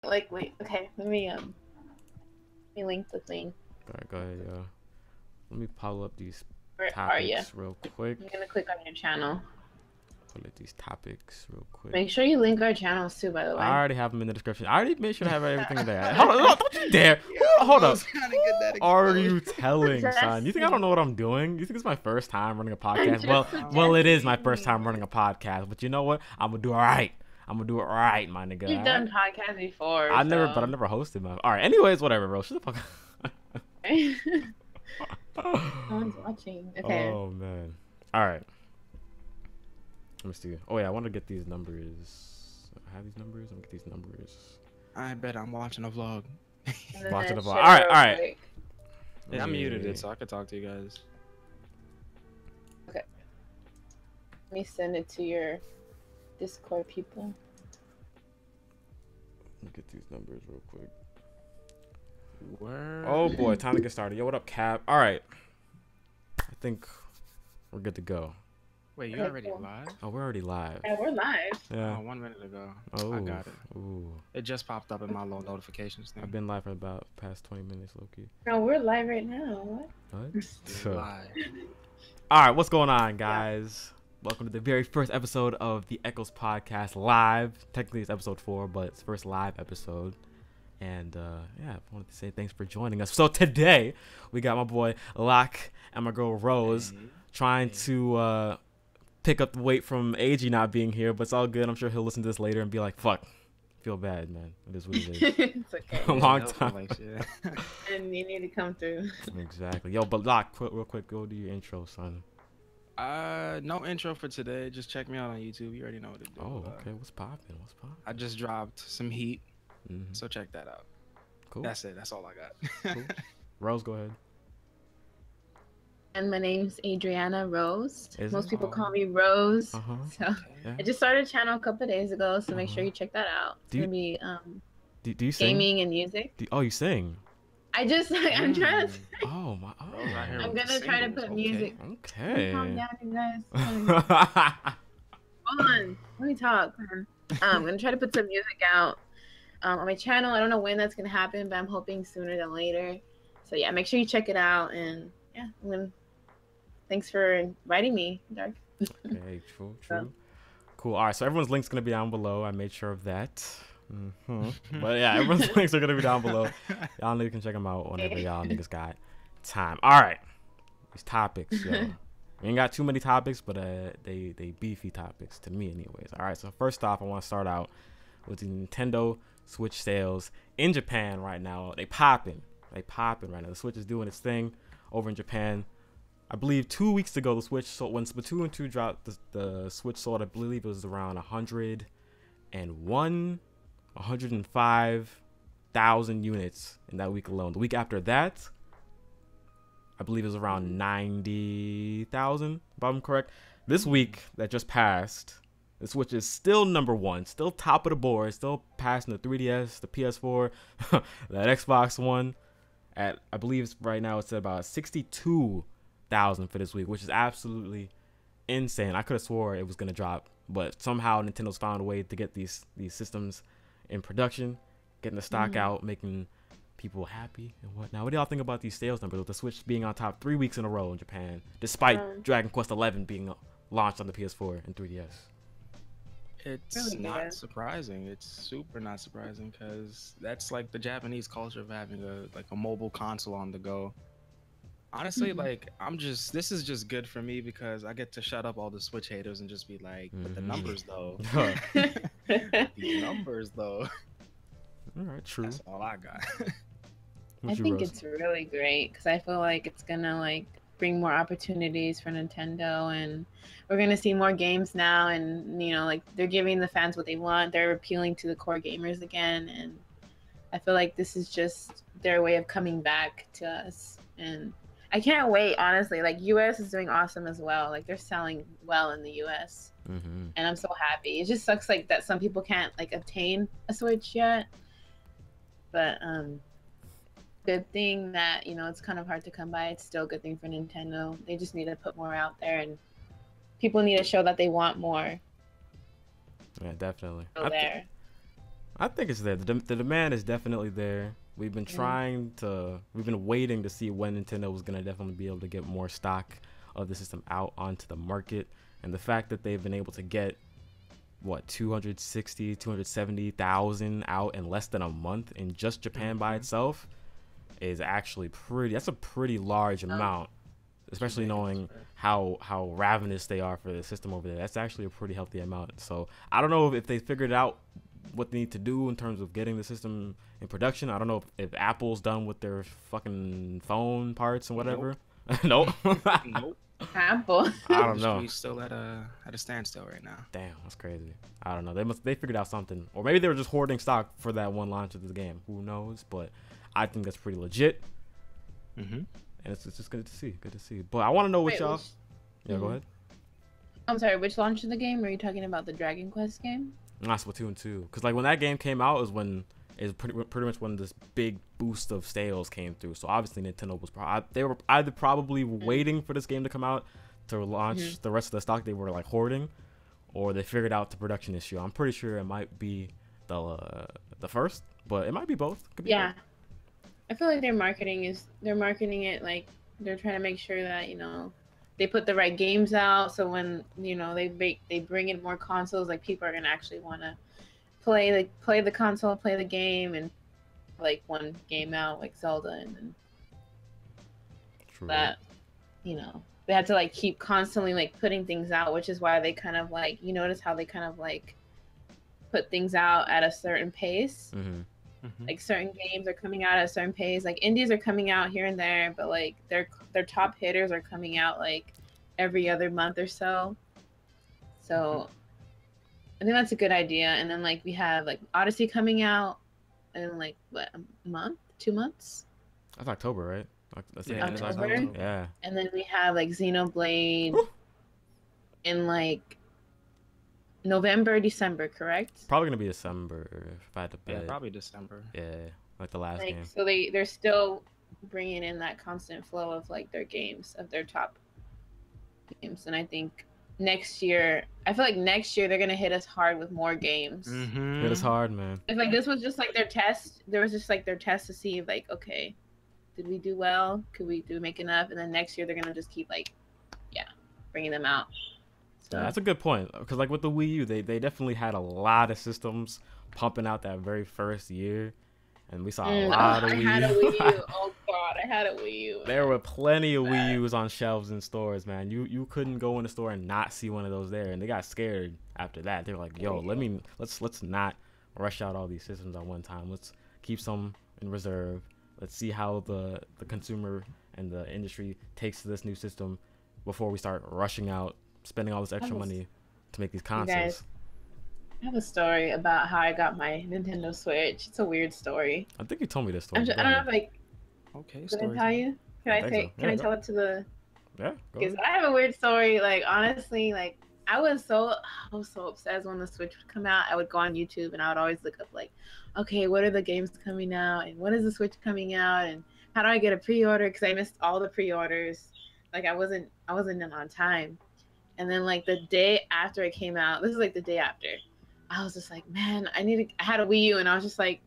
Like, wait, okay, let me link the thing. Alright, go ahead, yo. Let me pull up these Where are you? topics real quick. I'm gonna click on your channel. Pull up these topics real quick. Make sure you link our channels too, by the way. I already have them in the description. I already made sure to have everything in there. Hold on, don't you dare. Hold up. Who are you telling, son? You think I don't know what I'm doing? You think it's my first time running a podcast? Well, it is my first time running a podcast. But you know what? I'm gonna do all right. I'm gonna do it right, my nigga. You've done podcasts before. I never hosted my. All right. Anyways, whatever, bro. Shut the fuck up. No one's watching. Okay. Oh man. All right. Let me see. Oh yeah, I want to get these numbers. I have these numbers. I'm gonna get these numbers. I bet I'm watching a vlog. Watching a vlog. All right, all right. Yeah, I muted it so I could talk to you guys. Okay. Let me send it to your Discord people. Let me get these numbers real quick. Where? Oh boy, time to get started. Yo, what up, Cap? All right. I think we're good to go. Wait, you already live? Oh, we're already live. Yeah, we're live. Yeah. Oh, 1 minute ago. Oh, I got it. Ooh. It just popped up in my little notifications thing. I've been live for about past 20 minutes, Loki. No, we're live right now. What? Live. All right, what's going on, guys? Welcome to the very first episode of the Echoes Podcast live. Technically, it's episode 4, but it's first live episode. And yeah, I wanted to say thanks for joining us. So today, we got my boy Locke and my girl Rose trying to pick up the weight from AG not being here, but it's all good. I'm sure he'll listen to this later and be like, fuck, feel bad, man. It is what it is. It's okay. A long time. And you need to come through. Exactly. Yo, but Locke, real quick, go do your intro, son. No intro for today. Just check me out on YouTube. You already know what to do. Oh, okay. What's poppin'? What's poppin'? I just dropped some heat, so check that out. Cool. That's it. That's all I got. Cool. Rose, go ahead. And my name's Adriana Rose. Is Most it? people call me Rose. Uh-huh. So Yeah. I just started a channel a couple of days ago, so make sure you check that out. It's gonna be Do you sing? gaming and music. Oh, you sing? I'm trying to. Oh my. Oh. I'm gonna try to put music. Okay. Calm down, you guys. Hold on. Let me talk. I'm gonna try to put some music out on my channel. I don't know when that's gonna happen, but I'm hoping sooner than later. So yeah, make sure you check it out. And yeah, thanks for inviting me, Dark. Okay, true. Cool. All right, so everyone's link's gonna be down below. I made sure of that. But yeah, everyone's links are gonna be down below. Y'all niggas can check them out whenever y'all niggas got time. All right, these topics, yo. We ain't got too many topics, but they beefy topics to me, anyways. All right, so first off, I want to start out with the Nintendo Switch sales in Japan right now. They popping right now. The Switch is doing its thing over in Japan. I believe 2 weeks ago, the Switch sold, when Splatoon 2 dropped, the Switch sold, I believe it was around 105,000 units in that week alone. The week after that, I believe it was around 90,000, if I'm correct. This week that just passed, the Switch is still number one, still top of the board, still passing the 3DS, the PS4, that Xbox One. At, I believe right now it's at about 62,000 for this week, which is absolutely insane. I could have swore it was gonna drop, but somehow Nintendo's found a way to get these systems in production, getting the stock out, making people happy and whatnot. What do y'all think about these sales numbers with the Switch being on top 3 weeks in a row in Japan, despite Dragon Quest XI being launched on the PS4 and 3DS? It's Really not good. surprising. It's super not surprising because that's like the Japanese culture of having a mobile console on the go. Honestly, like this is just good for me because I get to shut up all the Switch haters and just be like, but the numbers though. The numbers though. All right, true. That's all I got. I think it's really great because I feel like it's gonna like bring more opportunities for Nintendo, and we're gonna see more games now. And you know, like they're giving the fans what they want. They're appealing to the core gamers again, and I feel like this is just their way of coming back to us. And I can't wait, honestly. Like US is doing awesome as well. Like they're selling well in the US, and I'm so happy. It just sucks like that some people can't like obtain a Switch yet, but good thing that, you know, it's kind of hard to come by. It's still a good thing for Nintendo. They just need to put more out there, and people need to show that they want more. Yeah, definitely. I think it's there. The demand is definitely there. We've been we've been waiting to see when Nintendo was gonna definitely be able to get more stock of the system out onto the market, and the fact that they've been able to get what 270,000 out in less than a month in just Japan by itself is actually that's a pretty large amount, especially knowing how ravenous they are for the system over there. That's actually a pretty healthy amount. So I don't know if they figured out what they need to do in terms of getting the system in production. I don't know if Apple's done with their fucking phone parts and whatever. Nope. Nope. Apple. I don't know. He's still at a standstill right now. Damn, that's crazy. I don't know. They figured out something, or maybe they were just hoarding stock for that one launch of the game. Who knows? But I think that's pretty legit. And it's just good to see. Good to see. But I want to know what y'all. Yeah, go ahead. I'm sorry. Which launch of the game? Are you talking about the Dragon Quest game? Not Splatoon 2, because like when that game came out is when pretty much when this big boost of sales came through. So obviously Nintendo was they were either probably waiting for this game to come out to launch the rest of the stock they were like hoarding, or they figured out the production issue. I'm pretty sure it might be the first, but it might be both. Could be both. I feel like they're marketing it like they're trying to make sure that they put the right games out, so when they bring in more consoles, like people are gonna actually want to play the console, play the game, and like one game out like Zelda, and then that they had to like keep constantly like putting things out, which is why they kind of like notice how they kind of like put things out at a certain pace. Like certain games are coming out at a certain pace. Like indies are coming out here and there, but like their top hitters are coming out like every other month or so. So I think that's a good idea. And then like we have like Odyssey coming out in like what, a month, 2 months? That's October, right? That's October. Yeah. And then we have like Xenoblade in like November, December, correct? Probably gonna be December if I had to bet. Yeah, probably December. Yeah, like the last game. So they're still bringing in that constant flow of like their games, of their top games, and I think next year, I feel like next year they're gonna hit us hard with more games. Hit us hard, man. It's like this was just like their test. There was just like their test to see like, okay, did we do well? Did we make enough? And then next year they're gonna just keep like, bringing them out. So. Yeah, that's a good point, because like with the Wii U, they definitely had a lot of systems pumping out that very first year, and we saw a lot of Wii U. I had a Wii U. Oh god, I had a Wii U. Man. There were plenty of Wii U's on shelves in stores, man. You couldn't go in the store and not see one of those there, and they got scared after that. They were like, "Yo, let's not rush out all these systems at one time. Let's keep some in reserve. Let's see how the consumer and the industry takes to this new system before we start rushing out, spending all this extra money to make these consoles." Guys, I have a story about how I got my Nintendo Switch. It's a weird story. I think you told me this story. I don't know if like. Okay. Did I tell you? Can I tell it to the? Yeah. Because I have a weird story. Like honestly, like I was so obsessed when the Switch would come out. I would go on YouTube and I would always look up like, okay, what are the games coming out, and when is the Switch coming out, and how do I get a pre-order? Because I missed all the pre-orders. Like I wasn't in on time. And then like the day after it came out, this is like the day after, I was just like, man, I had a Wii U, and I was just like,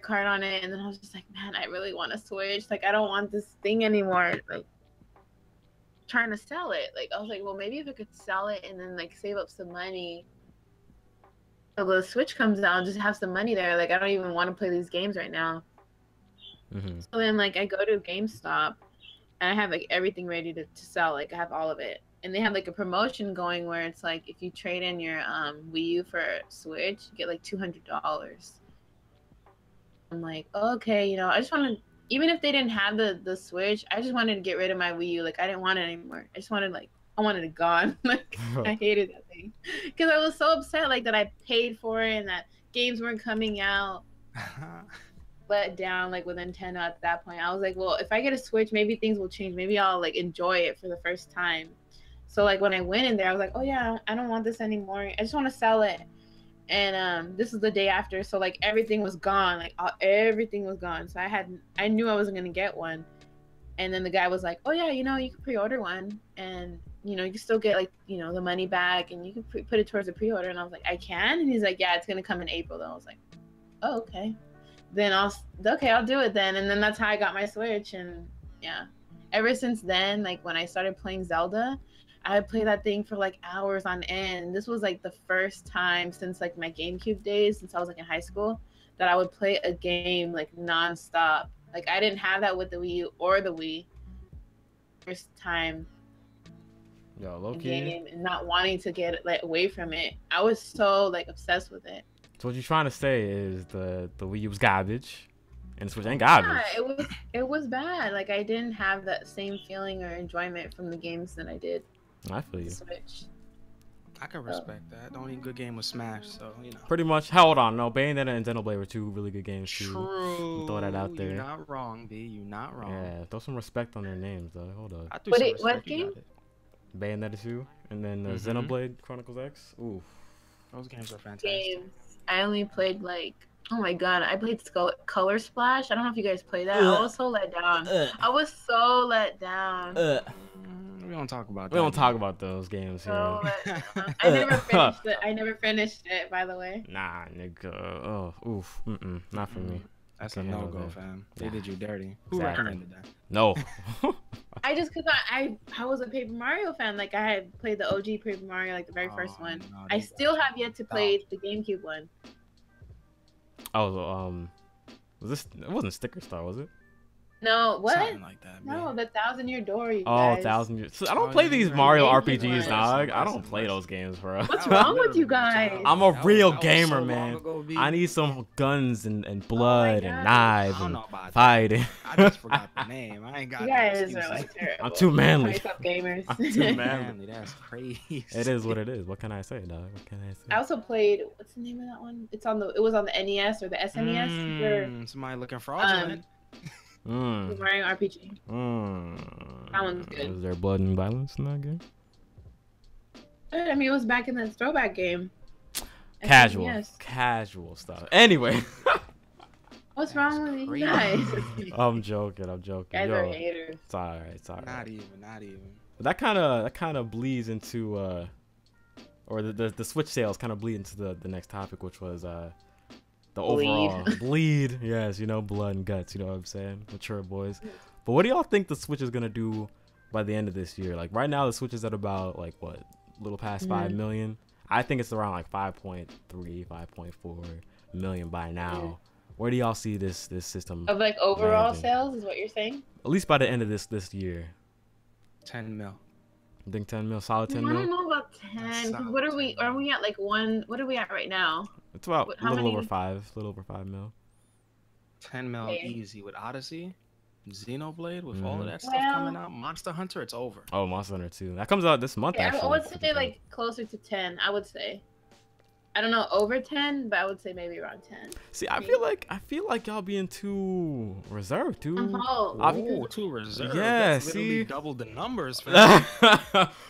card on it, and then I was just like, man, I really want a Switch. Like I don't want this thing anymore. Like trying to sell it. Like I was like, well, maybe if I could sell it and then like save up some money so the Switch comes out and just have some money there. Like I don't even want to play these games right now. So then like I go to GameStop and I have like everything ready to sell. Like I have all of it, and they have like a promotion going where it's like if you trade in your Wii U for Switch, you get like $200. I'm like, okay, I just want to, even if they didn't have the Switch, I just wanted to get rid of my Wii U. Like I didn't want it anymore. I just wanted I wanted it gone. Like I hated that thing because I was so upset like that I paid for it and that games weren't coming out. Let down like with Nintendo at that point. I was like, well, if I get a Switch, maybe things will change. Maybe I'll like enjoy it for the first time. So like when I went in there, I was like, oh yeah, I don't want this anymore. I just want to sell it. And this is the day after, so like everything was gone. Like everything was gone. So I knew I wasn't gonna get one. And then the guy was like, oh yeah, you can pre-order one. And you know, you can still get like, you know, the money back and you can put it towards a pre-order. And I was like, I can? And he's like, yeah, it's going to come in April. Then I was like, oh, okay. Then I'll do it then. And then that's how I got my Switch. And yeah, ever since then, like when I started playing Zelda, I would play that thing for like hours on end. This was like the first time since like my GameCube days, since I was like in high school, that I would play a game like nonstop. Like I didn't have that with the Wii U or the Wii. First time. Yo, low key. Game and not wanting to get like away from it. I was so like obsessed with it. So what you're trying to say is the Wii U was garbage, and the Switch ain't garbage. Yeah, it was bad. Like I didn't have that same feeling or enjoyment from the games that I did. I feel you. Switch. I can respect that. The only good game was Smash, so you know. Pretty much. Hold on, no, Bayonetta and Xenoblade were two really good games too. True. Throw that out there. You're not wrong, B. You're not wrong. Yeah, throw some respect on their names though. Hold up. What game? Bayonetta 2, and then Xenoblade Chronicles X. Ooh, those games are fantastic. I only played like, oh my god, I played Color Splash. I don't know if you guys played that. I was so let down. I was so let down. We don't talk about that. We don't talk about those games here. I never finished it. I never finished it, by the way. Nah, nigga. Oh, oof. Not for me. That's a no-go, fam. They did you dirty. Who Exactly. recommended that? No. I just cause I was a Paper Mario fan. Like I had played the OG Paper Mario, like the very first one. No, I still have yet to play the GameCube one. Oh, was this? It wasn't Sticker Star, was it? No, what? Something like that. No, the 1,000-Year Door. You Oh, guys. 1,000 Years. So I don't play these Mario RPGs, dog. I don't Listen. play those games, bro. What's wrong with you guys? I'm a real That was gamer, so man. long ago, B. I need some guns and blood and God. knives I don't and know about that. fighting. I just forgot the name. I ain't got You no guys excuses. are like terrible. I'm too manly. Wake up gamers. I'm too manly. Manly, that's crazy. It is what it is. What can I say, dog? What can I say? I also played. What's the name of that one? It was on the NES or the SNES. Somebody looking fraudulent. The Mario RPG. That one's good. Was there blood and violence in that game? I mean, it was back in the throwback game. Casual. SNES. Casual stuff. Anyway. What's wrong with you guys? I'm joking. Guys Yo, are haters. it's alright. It's alright. Not even. But that kind of bleeds into or the Switch sales kind of bleed into the next topic, which was the overall bleed. Yes, you know, blood and guts. You know what I'm saying? Mature boys. But what do y'all think the Switch is gonna do by the end of this year? Like right now, the Switch is at about like what, a little past 5 million. I think it's around like 5.3, 5.4 million by now. Where do y'all see this system Of like overall landing? sales is what you're saying? At least by the end of this year. 10 mil. You think 10 mil? Solid 10 I don't mil? know about 10. 'Cause what are we at like one? What are we at right now? It's about a little many? over 5. A little over 5 mil. 10 mil Okay. easy with Odyssey, Xenoblade, with all of that stuff Well- coming out. Monster Hunter, it's over. Oh, Monster Hunter 2. That comes out this month, Yeah, actually. I would say like closer to 10. I would say. I don't know over 10, but I would say maybe around 10. See, I feel like y'all being too reserved, too. Oh, too reserved. Yeah, That's literally see? double the numbers, fam.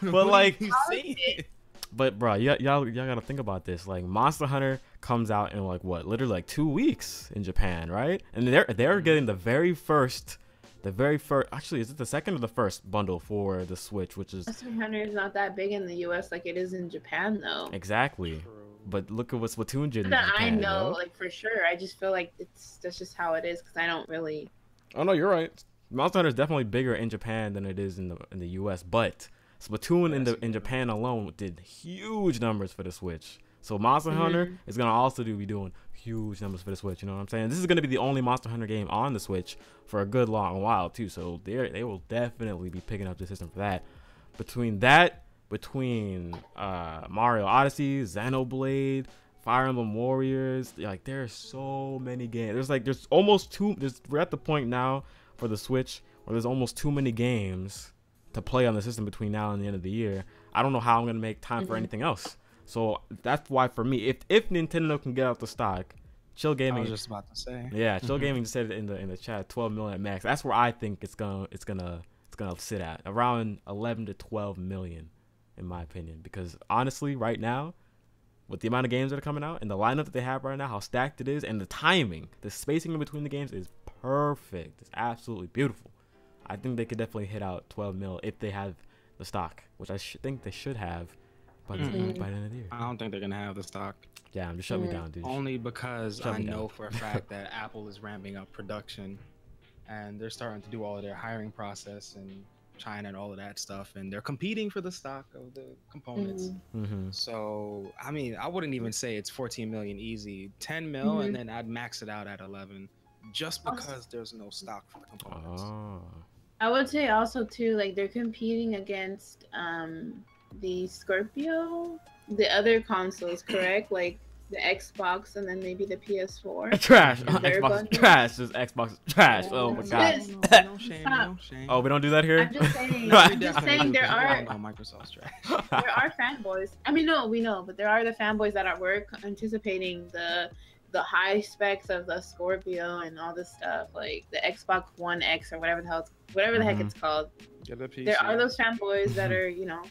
But like, you saying? but bro, y'all gotta think about this. Like, Monster Hunter comes out in like what, literally like 2 weeks in Japan, right? And they're getting the very first. Actually, is it the second or the first bundle for the Switch, which is Monster Hunter is not that big in the U.S. like it is in Japan, though. exactly. But look at what Splatoon did in That Japan, I know, yo. like for sure. I just feel like that's just how it is because I don't really. Oh no, you're right. Monster Hunter is definitely bigger in Japan than it is in the US, but Splatoon in Japan alone did huge numbers for the Switch. So Monster Hunter is gonna also be doing huge numbers for the Switch. You know what I'm saying? This is gonna be the only Monster Hunter game on the Switch for a good long while too. So they will definitely be picking up the system for that. Between Mario Odyssey, Xenoblade, Fire Emblem Warriors, like there's so many games. There's almost two. We're at the point now for the Switch where there's almost too many games to play on the system between now and the end of the year. I don't know how I'm gonna make time for anything else. So that's why for me, if Nintendo can get out the stock, Chill Gaming. I was just about to say. Yeah, Chill Gaming said it in the chat, 12 million at max. That's where I think it's gonna sit at around 11 to 12 million, in my opinion. Because honestly, right now, with the amount of games that are coming out and the lineup that they have right now, how stacked it is, and the timing, the spacing in between the games is perfect. It's absolutely beautiful. I think they could definitely hit out 12 mil if they have the stock, which I think they should have by the end of the year. I don't think they're gonna have the stock. Yeah, just shut me down, dude. Only because Shut I me down. know for a fact that Apple is ramping up production, and they're starting to do all of their hiring process in China and all of that stuff, and they're competing for the stock of the components. So I mean, I wouldn't even say it's 14 million easy, 10 mil, and then I'd max it out at 11, just because there's no stock for the components. Oh. I would say also too, like they're competing against the Scorpio, the other consoles, correct? Like the Xbox and then maybe the PS4. Trash. Their Xbox bundle. trash. Just Xbox is trash. Oh my god. No shame, no shame. Oh, we don't do that here? I'm just saying, No, I'm just saying there are Microsoft's trash. there are fanboys. I mean, no, we know, but there are the fanboys that are anticipating the high specs of the Scorpio and all this stuff, like the Xbox One X or whatever the heck it's called. Get the PC. There are those fanboys that are, you know.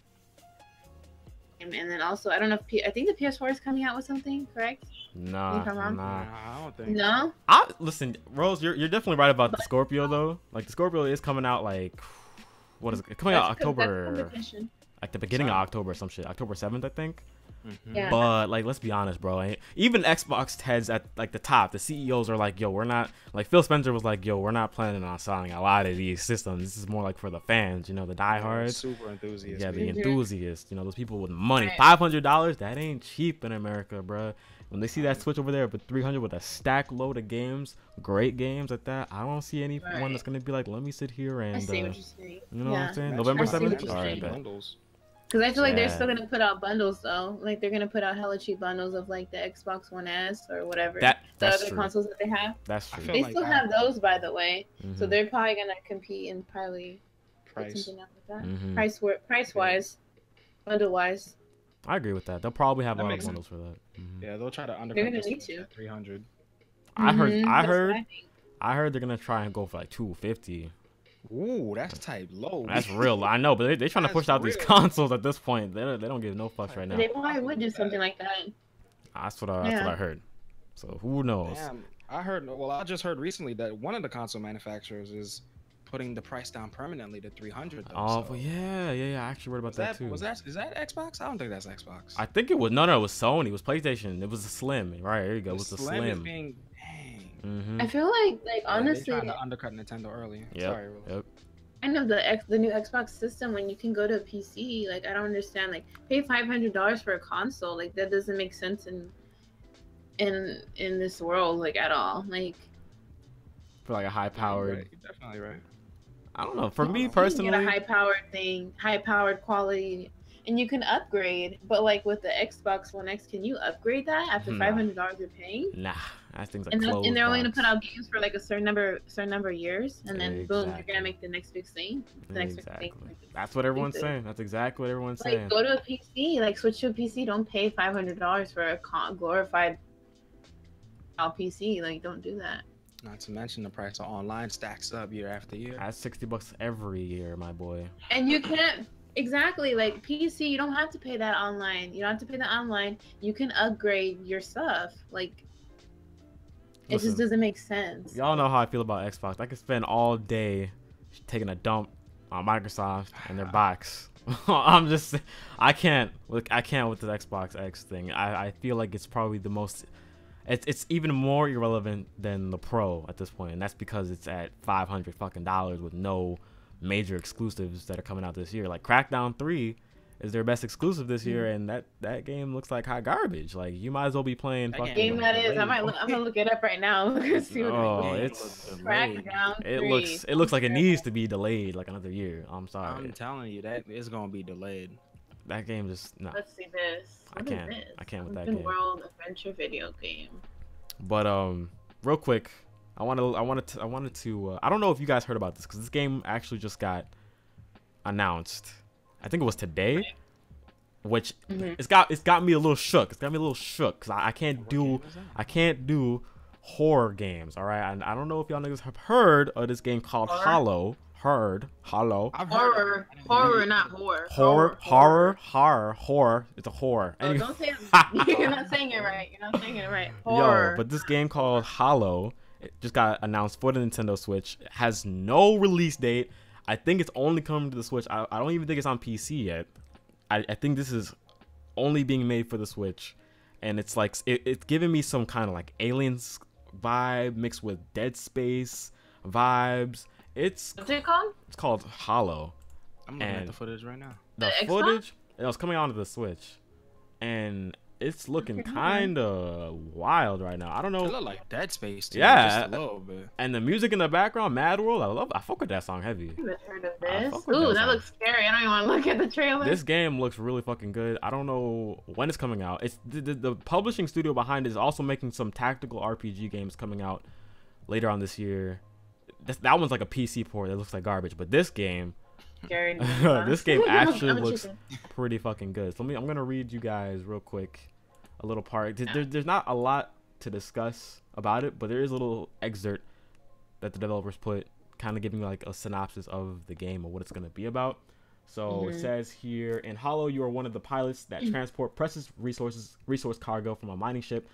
And then also, I don't know if I think the PS4 is coming out with something, correct? Nah. I don't think. No. Listen, Rose, you're definitely right about the Scorpio though. Like the Scorpio is coming out like, what is it? It's coming out October, like the beginning of October or some shit. October 7th, I think. Yeah. But like, let's be honest, bro. Even Xbox heads at like the top, the CEOs are like, yo, we're not, like Phil Spencer was like, yo, we're not planning on selling a lot of these systems. This is more like for the fans, you know, the diehards. Super enthusiasts. Yeah, the enthusiasts, you know, those people with money. Right. $500, that ain't cheap in America, bro. When they see that Switch over there with 300 with a stack load of games, great games like that, I don't see anyone that's gonna be like, let me sit here and, I see what you're saying. you know what I'm saying? That's November I see what 7th. you're All right, saying. bet. Bundles. Because I feel like they're Yeah. still gonna put out bundles though. Like they're gonna put out hella cheap bundles of like the Xbox One S or whatever. The That's other true. consoles that they have. That's I true. feel They like still that- have those, by the way. So Mhm. they're probably gonna compete and probably put Price. something out with that. Mhm. Price wise, bundle wise. I agree with that. They'll probably have a That lot of makes bundles for that. Mhm. Yeah, they'll try to undercut They're gonna this need Switch to. at 300. I heard That's what I think. I heard they're gonna try and go for like 250. Ooh, that's type low. That's real. I know, but they're trying to That's push out these real. consoles at this point. They don't give no fucks right now. They probably would do something like that. That's what I heard. So who knows? Damn, I heard. Well, I just heard recently that one of the console manufacturers is putting the price down permanently to 300. Though, Oh, so. well, yeah. I actually read about that too. Is that Xbox? I don't think that's Xbox. I think it was no, it was Sony. It was PlayStation. It was a Slim. Right, there you go. It was the Is Slim. being, dang. Mm-hmm. I feel like honestly, they're trying to undercut Nintendo early. Yep. Sorry, Rose. Yep. I know the new Xbox system when you can go to a PC. Like I don't understand. Like pay $500 for a console. Like that doesn't make sense in this world like at all. Like For like a high-powered. Right, you're definitely right. I don't know. For me you personally, get a high-powered thing, high-powered quality, and you can upgrade. But like with the Xbox One X, can you upgrade that after Nah. $500 you're paying? nah. That thing's a And closed they're only gonna box. put out games for like a certain number of years, and then boom, you're Exactly. gonna make the next big thing. The next Exactly. big thing. That's what everyone's Stupid. saying. That's exactly what everyone's Like saying. go to a PC, like switch to a PC. Don't pay $500 for a glorified PC. Like don't do that. Not to mention the price of online stacks up year after year. That's $60 every year, my boy. And you can't exactly like PC. You don't have to pay that online. You don't have to pay that online. You can upgrade your stuff. Like it Listen, just doesn't make sense. Y'all know how I feel about Xbox. I could spend all day taking a dump on Microsoft and their box. I can't with the Xbox X thing. I feel like it's probably the most. It's even more irrelevant than the Pro at this point, and that's because it's at $500 fucking with no major exclusives that are coming out this year. Like Crackdown 3 is their best exclusive this year, and that game looks like hot garbage. Like you might as well be playing That fucking. Game that is. I'm gonna look it up right now. See what Oh, it it's Crackdown 3. it looks like it needs to be delayed like another year. I'm sorry. I'm telling you that it's gonna be delayed. That game just no. Let's see this. I What can't. is this? I can't with that Open game. World adventure video game. But real quick, I wanted to I don't know if you guys heard about this because this game actually just got announced. I think it was today, which it's got me a little shook. It's got me a little shook because I can't do horror games. All right, and I don't know if y'all niggas have heard of this game called Hollow. Hollow. I've Horror, not horror. Horror. It's a horror. Oh, don't say you're not saying it right. You're not saying it right. Yo, Horror. but this game called Hollow, it just got announced for the Nintendo Switch. It has no release date. I think it's only coming to the Switch. I don't even think it's on PC yet. I think this is only being made for the Switch, and it's like it's giving me some kind of like Aliens vibe mixed with Dead Space vibes. What's it called? It's called Hollow. I'm looking at the footage right now. The footage, it was coming onto the Switch, and it's looking kind of wild right now. I don't know. It look like Dead Space too. Yeah, just a little bit. And the music in the background, Mad World. I fuck with that song heavy. I haven't heard of this. Ooh, that looks scary. I don't even want to look at the trailer. This game looks really fucking good. I don't know when it's coming out. It's the publishing studio behind it is also making some tactical RPG games coming out later on this year. That one's like a PC port that looks like garbage, but this game. This game actually looks pretty fucking good. So I'm gonna read you guys real quick a little part. There's not a lot to discuss about it, but there is a little excerpt that the developers put, kind of giving like a synopsis of the game or what it's gonna be about. So it says here, in Hollow, you are one of the pilots that transport precious resource cargo from a mining ship,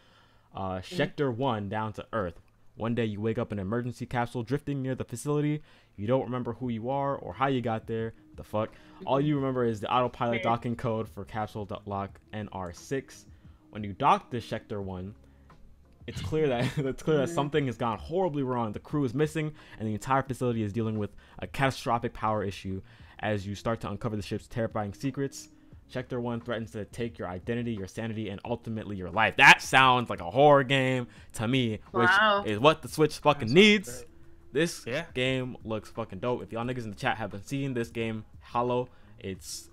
Schecter 1, down to Earth. One day you wake up in an emergency capsule drifting near the facility. You don't remember who you are or how you got there. The fuck? All you remember is the autopilot docking code for capsule lock NR6. When you dock the Schecter 1, it's clear that something has gone horribly wrong. The crew is missing, and the entire facility is dealing with a catastrophic power issue. As you start to uncover the ship's terrifying secrets, Schecter 1 threatens to take your identity, your sanity, and ultimately your life. That sounds like a horror game to me, which is what the Switch fucking needs. This game looks fucking dope. If y'all niggas in the chat haven't seen this game, Hollow, it's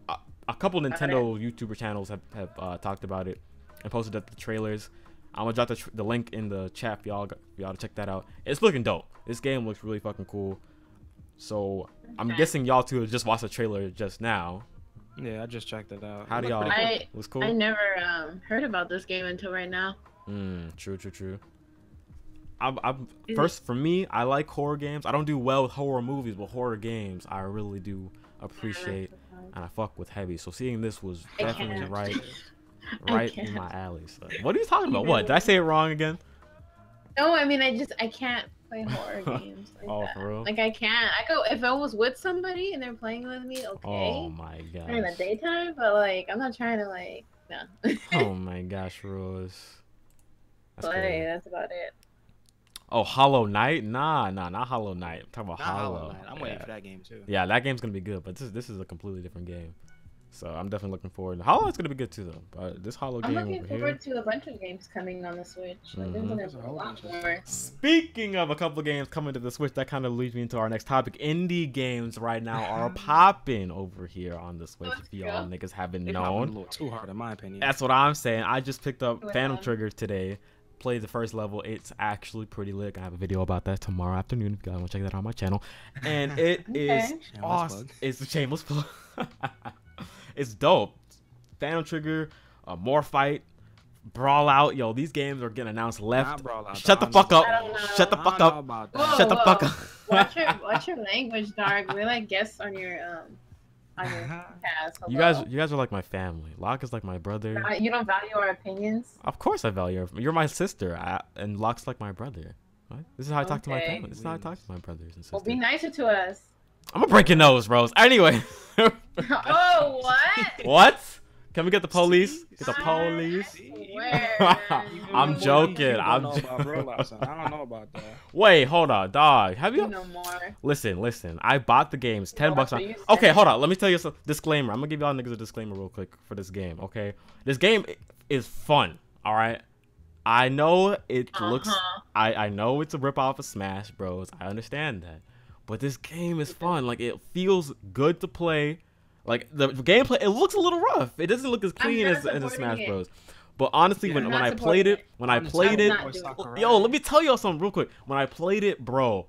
a couple Nintendo YouTuber channels have talked about it and posted up the trailers. I'm gonna drop the link in the chat for y'all to check that out. It's looking dope. This game looks really fucking cool. So I'm guessing y'all two just watched the trailer just now. Yeah, I just checked it out. How do y'all? It was cool. I never heard about this game until right now. True. First, for me, I like horror games. I don't do well with horror movies, but horror games I really do appreciate, and I fuck with heavy. So seeing this was definitely right in my alley. So. What are you talking about? What? Did I say it wrong again? No, I mean I can't play horror games like that. For real? Like I can't. If I was with somebody and they're playing with me, okay. Oh my gosh. In the daytime, but like I'm not trying to like no. Oh my gosh, Rose. That's about it. Oh, Hollow Knight? Nah, not Hollow Knight. I'm talking about Hollow. I'm waiting for that game too. Yeah, that game's gonna be good, but this is a completely different game. So I'm definitely looking forward. Hollow is gonna be good too, though. But this Hollow game over here. I'm looking forward to a bunch of games coming on the Switch. Like, there's a lot more. Speaking of a couple of games coming to the Switch, that kind of leads me into our next topic. Indie games right now are popping over here on the Switch. If y'all niggas haven't known, a little too hard in my opinion. That's what I'm saying. I just picked up Phantom Trigger today. Played the first level. It's actually pretty lit. I have a video about that tomorrow afternoon if you guys want to check that out on my channel. And it is awesome. It's a shameless plug. It's dope. Phantom Trigger, More Fight, Brawl Out. Yo, these games are getting announced left. Shut the fuck up. Shut the fuck up. Shut the fuck up. Watch your language, dog. We're like guests on your cast. You guys are like my family. Locke is like my brother. You don't value our opinions? Of course I value her. You're my sister, and Locke's like my brother. What? This is how I talk to my family. This is how I talk to my brothers and sisters. Well, be nicer to us. I'm gonna break your nose, Rose. Anyway. Oh, what? What? Can we get the police? Get the police? I'm joking. I don't know about that. Wait, hold on, dog. Have you? No more. Listen. I bought the games. $10 on. Okay, hold on. Let me tell you some disclaimer. I'm gonna give y'all niggas a disclaimer real quick for this game. Okay, this game is fun. All right. I know it looks. I know it's a ripoff of Smash Bros. I understand that, but this game is fun. Like it feels good to play. Like the gameplay, it looks a little rough. It doesn't look as clean as Smash Bros. But honestly, when I played it, yo, let me tell y'all something real quick. When I played it, bro,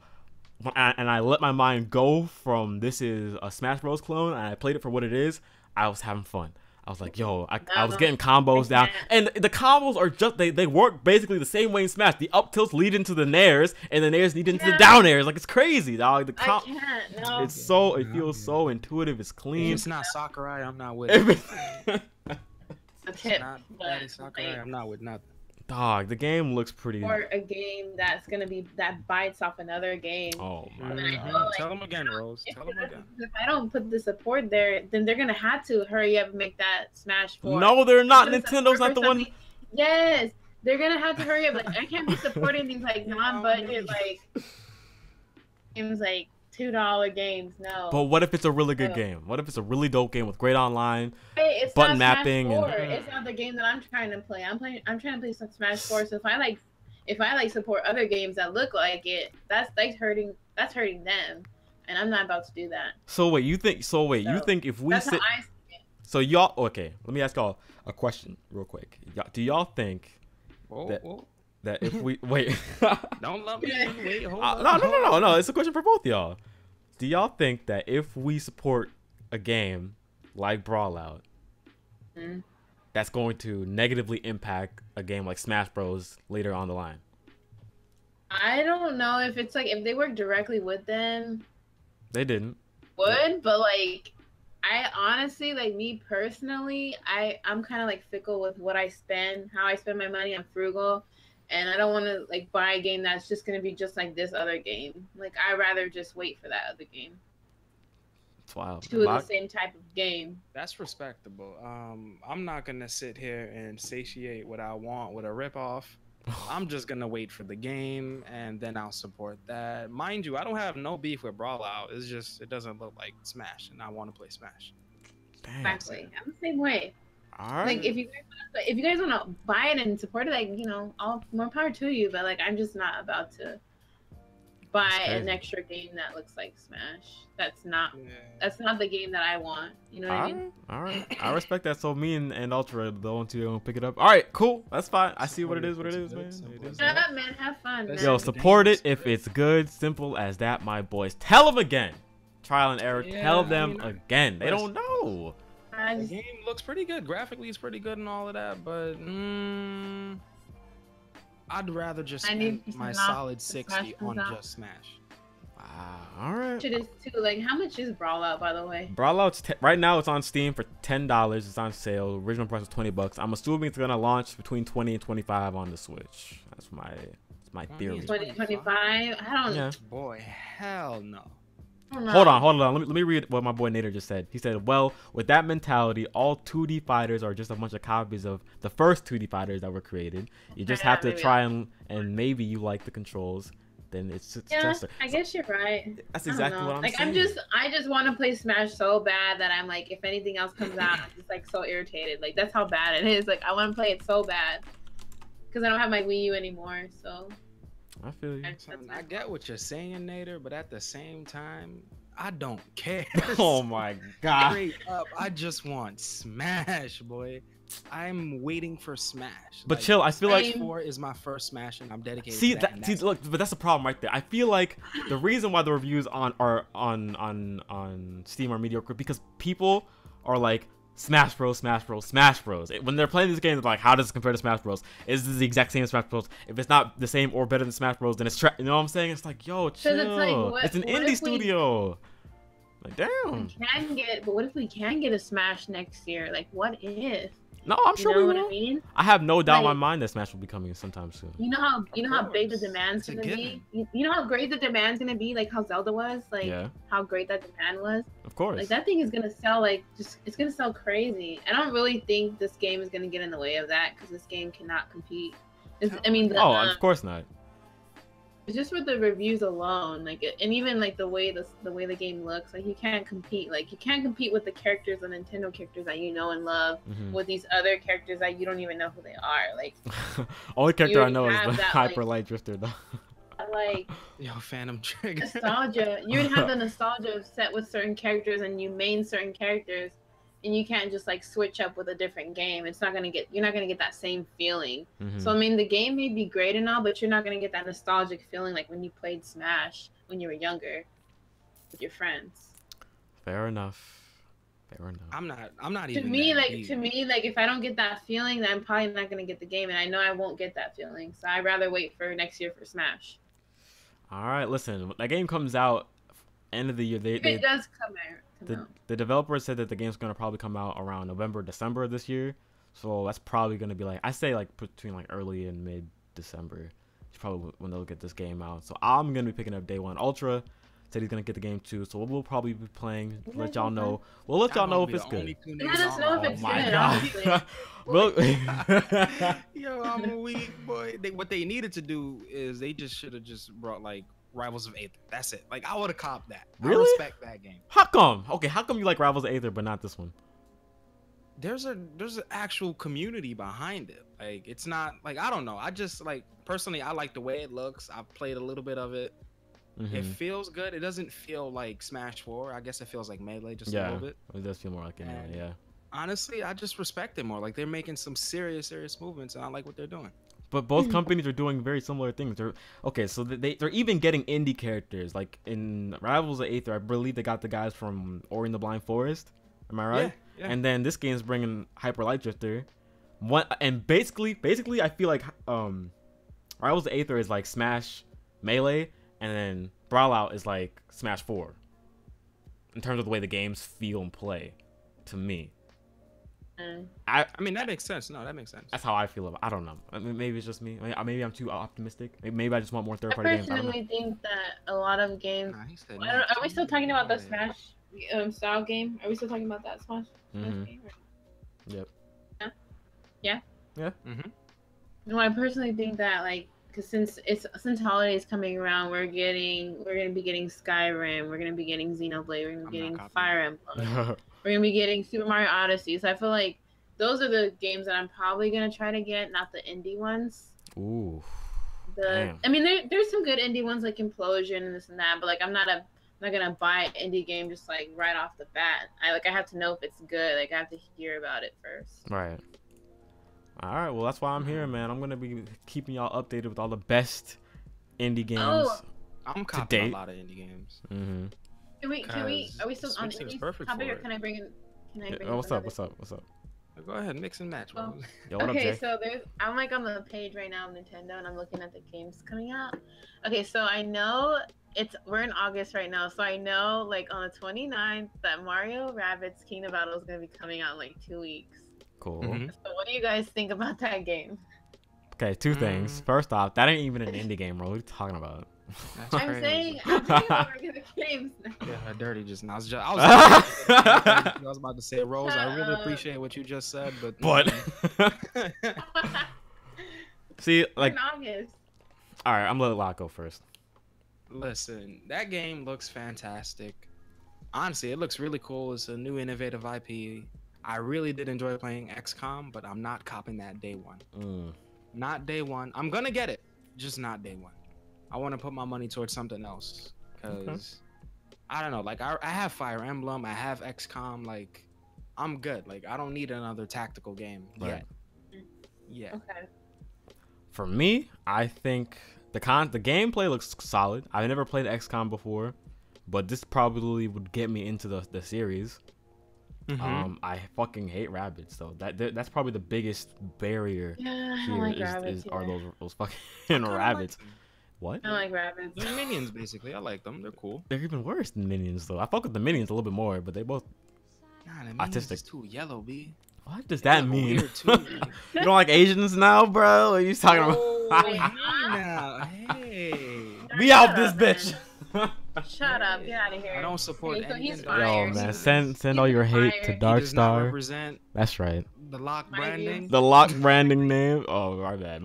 and I let my mind go from this is a Smash Bros clone, and I played it for what it is, I was having fun. I was like, yo, I was getting combos down. And the combos are just, they work basically the same way in Smash. The up tilts lead into the nairs, and the nairs lead into the down airs. Like, it's crazy, dog. I can't, no. It feels so intuitive. It's clean. If it's not Sakurai, I'm not with it. A tip. Sakurai, I'm not with nothing. Dog, the game looks pretty. Or a game that bites off another game. Oh my God. Tell them again, Rose. Tell them again. If I don't put the support there, then they're gonna have to hurry up and make that Smash 4. No, they're not. Nintendo's not the one. Yes, they're gonna have to hurry up. Like I can't be supporting these like non-budget like games like $2 games. No. But what if it's a really good game? What if it's a really dope game with great online it's button not mapping Smash 4. and It's not the game that I'm trying to play. I'm trying to play some Smash 4. So if I like support other games that look like it, that's hurting them, and I'm not about to do that. So wait, you think if we sit, so y'all, okay, let me ask y'all a question real quick. Do y'all think that if we wait, don't let me wait, hold on. No, it's a question for both y'all. Do y'all think that if we support a game like Brawlout, that's going to negatively impact a game like Smash Bros later on the line? I don't know if it's like if they work directly with them. They didn't. But like, I honestly, like me personally, I'm kind of like fickle with what I spend, how I spend my money. I'm frugal, and I don't want to like buy a game that's just gonna be just like this other game. Like I'd rather just wait for that other game. It's wild. To the same type of game. That's respectable. I'm not gonna sit here and satiate what I want with a ripoff. I'm just gonna wait for the game and then I'll support that. Mind you, I don't have no beef with Brawlout. It's just it doesn't look like Smash, and I want to play Smash. Damn. Exactly. I'm the same way. All right. Like if you guys want to buy it and support it, like all more power to you. But like I'm just not about to buy an extra game that looks like Smash. That's not the game that I want. You know what I mean? All right. I respect that. So me and Ultra don't pick it up. All right, cool. That's fine. I see what it is, man. Shut up, man. Have fun, man. Yo, support it if it's good. Simple as that, my boys. Tell them again. Trial and error. Tell them again. They don't know. The game looks pretty good. Graphically, it's pretty good and all of that, but I'd rather just spend my solid 60 on just Smash. Wow. All right. It is too. Like, how much is Brawlout, by the way? Brawlout's right now it's on Steam for $10. It's on sale. Original price was $20. I'm assuming it's gonna launch between 20 and 25 on the Switch. That's my theory. 2025? I don't. Yeah. Boy, hell no. Hold on. Let me read what my boy Nader just said. He said, well, with that mentality, all 2D fighters are just a bunch of copies of the first 2D fighters that were created. You just have to try and maybe you like the controls. Then it's just I guess you're right. That's exactly what I'm like, saying. I just want to play Smash so bad that I'm like, if anything else comes out, I'm just like so irritated. Like, that's how bad it is. Like, I want to play it so bad because I don't have my Wii U anymore. So I feel you. I get what you're saying, Nader, but at the same time, I don't care. Oh my god. Straight up, I just want Smash, boy. I'm waiting for Smash. But chill, I feel like 4 is my first Smash, and I'm dedicated. See to that. See, look, but that's the problem right there. I feel like the reason why the reviews on Steam are mediocre because people are like Smash Bros. When they're playing this game, they're like, how does it compare to Smash Bros? Is this the exact same as Smash Bros? If it's not the same or better than Smash Bros, then it's you know what I'm saying? It's like, yo, chill. It's, like, it's an indie studio. Like, damn. But what if we can get a Smash next year? Like, what if? No, I'm sure we will. I mean? I have no doubt in my mind that Smash will be coming sometime soon. You know how big the demand's gonna be. You know how great the demand's gonna be, like how Zelda was, like how great that demand was. Of course. Like that thing is gonna sell it's gonna sell crazy. I don't really think this game is gonna get in the way of that because this game cannot compete. Of course not. Just with the reviews alone, like, and even like the way the game looks, like you can't compete. Like you can't compete with the characters, the Nintendo characters that you know and love, with these other characters that you don't even know who they are. Like, only character I know is the Hyper Light Drifter, though. Like, Phantom Trigger. Nostalgia. You would have the nostalgia set with certain characters, and you main certain characters, and you can't just like switch up with a different game. You're not gonna get that same feeling. So I mean, the game may be great and all, but you're not gonna get that nostalgic feeling like when you played Smash when you were younger with your friends. Fair enough. I'm not even. To me, if I don't get that feeling, then I'm probably not gonna get the game, and I know I won't get that feeling. So I'd rather wait for next year for Smash. All right, listen. That game comes out end of the year. It does come out. The developer said that the game's going to probably come out around November, December of this year. So that's probably gonna be like, I say like between like early and mid December. It's probably when they'll get this game out. So I'm gonna be picking up day one. Ultra said he's gonna get the game too. So we'll probably be playing. Let y'all know. We'll let y'all know if it's good. Let us know if it's good. Yo, I'm a weak boy. What they needed to do is they just should have just brought like Rivals of Aether. That's it. Like I would have copped that. Really? I respect that game. How come? Okay, how come you like Rivals of Aether but not this one? There's an actual community behind it. Like it's not like, I don't know. I just like personally I like the way it looks. I've played a little bit of it. It feels good. It doesn't feel like Smash 4. I guess it feels like Melee just a little bit. It does feel more like it. Yeah. Honestly, I just respect it more. Like they're making some serious movements, and I like what they're doing. But both companies are doing very similar things. They're even getting indie characters. Like in Rivals of Aether, I believe they got the guys from Ori and the Blind Forest. Am I right? Yeah. And then this game's bringing Hyper Light Drifter. And basically, I feel like Rivals of Aether is like Smash Melee, and then Brawlout is like Smash 4. In terms of the way the games feel and play, to me. I mean that makes sense. No, that makes sense. That's how I feel about it. I don't know. I mean, maybe it's just me. Maybe I'm too optimistic. Maybe I just want more third-party games. I personally think that a lot of games. Are we still talking about the Smash style game? Are we still talking about that Smash game? Yep. Yeah. Mm-hmm. No, I personally think that like, because since holidays coming around, we're gonna be getting Skyrim, we're gonna be getting Xenoblade, we're gonna be getting Fire Emblem. We're gonna be getting Super Mario Odyssey, so I feel like those are the games that I'm probably gonna try to get, not the indie ones. Ooh. I mean, there's some good indie ones like Implosion and this and that, but like I'm not gonna buy an indie game just like right off the bat. I have to know if it's good. Like I have to hear about it first. Right. All right. Well, that's why I'm here, man. I'm gonna be keeping y'all updated with all the best indie games. Oh, I'm copying a lot of indie games. Mm-hmm. Can we? Are we still on the indie topic, or can I bring in? What's up? Go ahead, mix and match. Oh. Yo, what okay, up, Jay? so I'm like on the page right now of Nintendo, and I'm looking at the games coming out. Okay, so I know we're in August right now, so I know like on the 29th that Mario Rabbids Kingdom Battle is gonna be coming out in like 2 weeks. Cool. So what do you guys think about that game? Okay, two things. First off, that ain't even an indie game, bro. What are you talking about? I'm saying we're gonna games now. Yeah, dirty just now. I was about to say, Rose, I really appreciate what you just said, but see, like, in August. All right, I'm gonna let Lot go first. Listen, that game looks fantastic. Honestly, it looks really cool. It's a new innovative IP. I really did enjoy playing XCOM, but I'm not copping that day one. Not day one. I'm gonna get it, just not day one. I want to put my money towards something else because I don't know. Like I have Fire Emblem, I have XCOM. Like I'm good. Like I don't need another tactical game yet. Yeah. Okay. For me, I think the gameplay looks solid. I've never played XCOM before, but this probably would get me into the series. I fucking hate rabbits, though. That's probably the biggest barrier here are those fucking rabbits. What? I like rabbits. They're minions, basically. I like them. They're cool. They're even worse than minions, though. I fuck with the minions a little bit more, but they both autistic. Is too yellow, B. What does that mean? Too, you don't like Asians now, bro? What are you talking about? Hey. We out this bitch. Shut up. Get out of here. I don't support he's Yo, man, send all your hate to Dark Star. That's right. The lock branding. The lock branding name. Oh, my bad.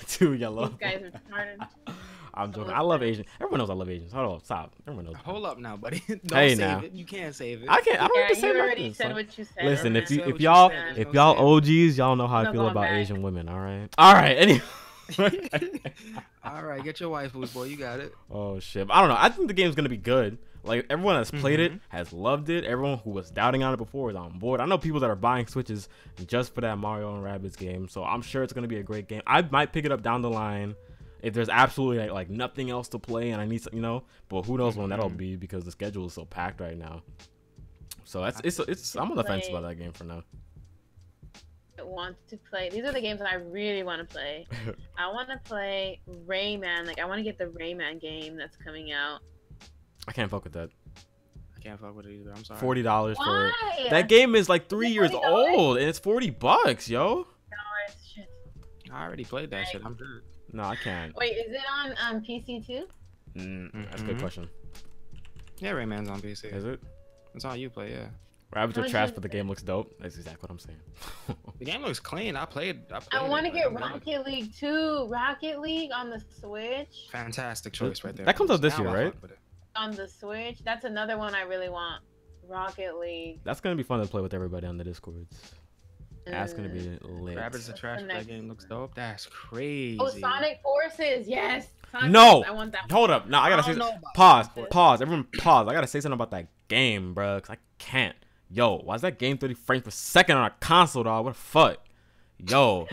Too yellow. These guys are retarded. I'm joking. I love Asians. Everyone knows I love Asians. Hold on, stop. Everyone knows. Hold up now, buddy. Don't hey, save now. it. You can't save it. I can't. I don't have to say you nothing. already said what you said. Listen, man. if y'all OGs, y'all know how I feel about Asian women. All right. Anyway. All right, get your waifus, boy. You got it. Oh shit! I don't know. I think the game's gonna be good. Like everyone that's played it has loved it. Everyone who was doubting on it before is on board. I know people that are buying Switches just for that Mario and Rabbids game. So I'm sure it's gonna be a great game. I might pick it up down the line if there's absolutely like nothing else to play and I need some, But who knows when that'll be because the schedule is so packed right now. So it's I'm on the fence about that game for now. Want to play. These are the games that I really want to play. I want to play Rayman. Like I want to get the Rayman game that's coming out. I can't fuck with that. I can't fuck with it either. I'm sorry. $40 for it. Why? That game is like 3 Is it years $40? old, and it's $40, yo. Shit. I already played that shit. I'm good. No, I can't. Wait, is it on PC too? That's a good question. Yeah, Rayman's on PC. Is it? That's all you play, yeah. Rabbits are trash, but the game looks dope. That's exactly what I'm saying. The game looks clean. I played I want to it, get like, Rocket League too. Rocket League on the Switch. Fantastic choice right there. That comes out this Now year, I right? fuck with it. On the Switch. That's another one I really want. Rocket League. That's gonna be fun to play with everybody on the Discords. That's gonna be lit. Rabbits are trash, but that game looks dope. That's crazy. Oh, Sonic Forces. Yes. Sonic No! Forces. I want that. Hold up. No, I gotta say. don't know about Pause. Sonic Pause. Everyone, pause. I gotta say something about that game, bro. Cause I can't. Yo, why is that game 30 frames per second on a console, dog? What the fuck? Yo,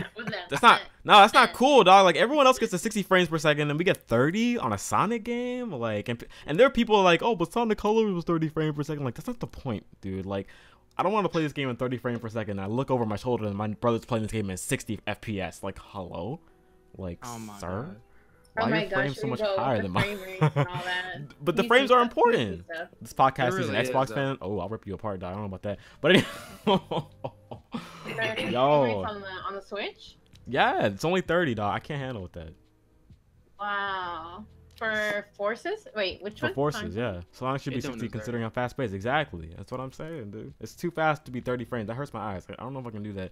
that's not. No, that's not cool, dog. Like everyone else gets to 60 frames per second, and we get 30 on a Sonic game. Like, and there are people like, oh, but Sonic Colors was 30 frames per second. Like, that's not the point, dude. Like, I don't want to play this game in 30 frames per second. I look over my shoulder, and my brother's playing this game in 60 FPS. Like, hello, like, Oh my sir. God. Why are your frames so much higher than mine? But the PC frames are stuff, important. PC stuff. This podcast It is an really is, Xbox though. fan. Oh, I'll rip you apart, dog. I don't know about that. But anyway, yo, On the Switch? yeah, it's only 30, dog. I can't handle with that. Wow. For Forces? Wait, which For one? Forces, yeah. Sonic should be It don't 60 deserve considering how fast paced. Exactly. That's what I'm saying, dude. It's too fast to be 30 frames. That hurts my eyes. I don't know if I can do that.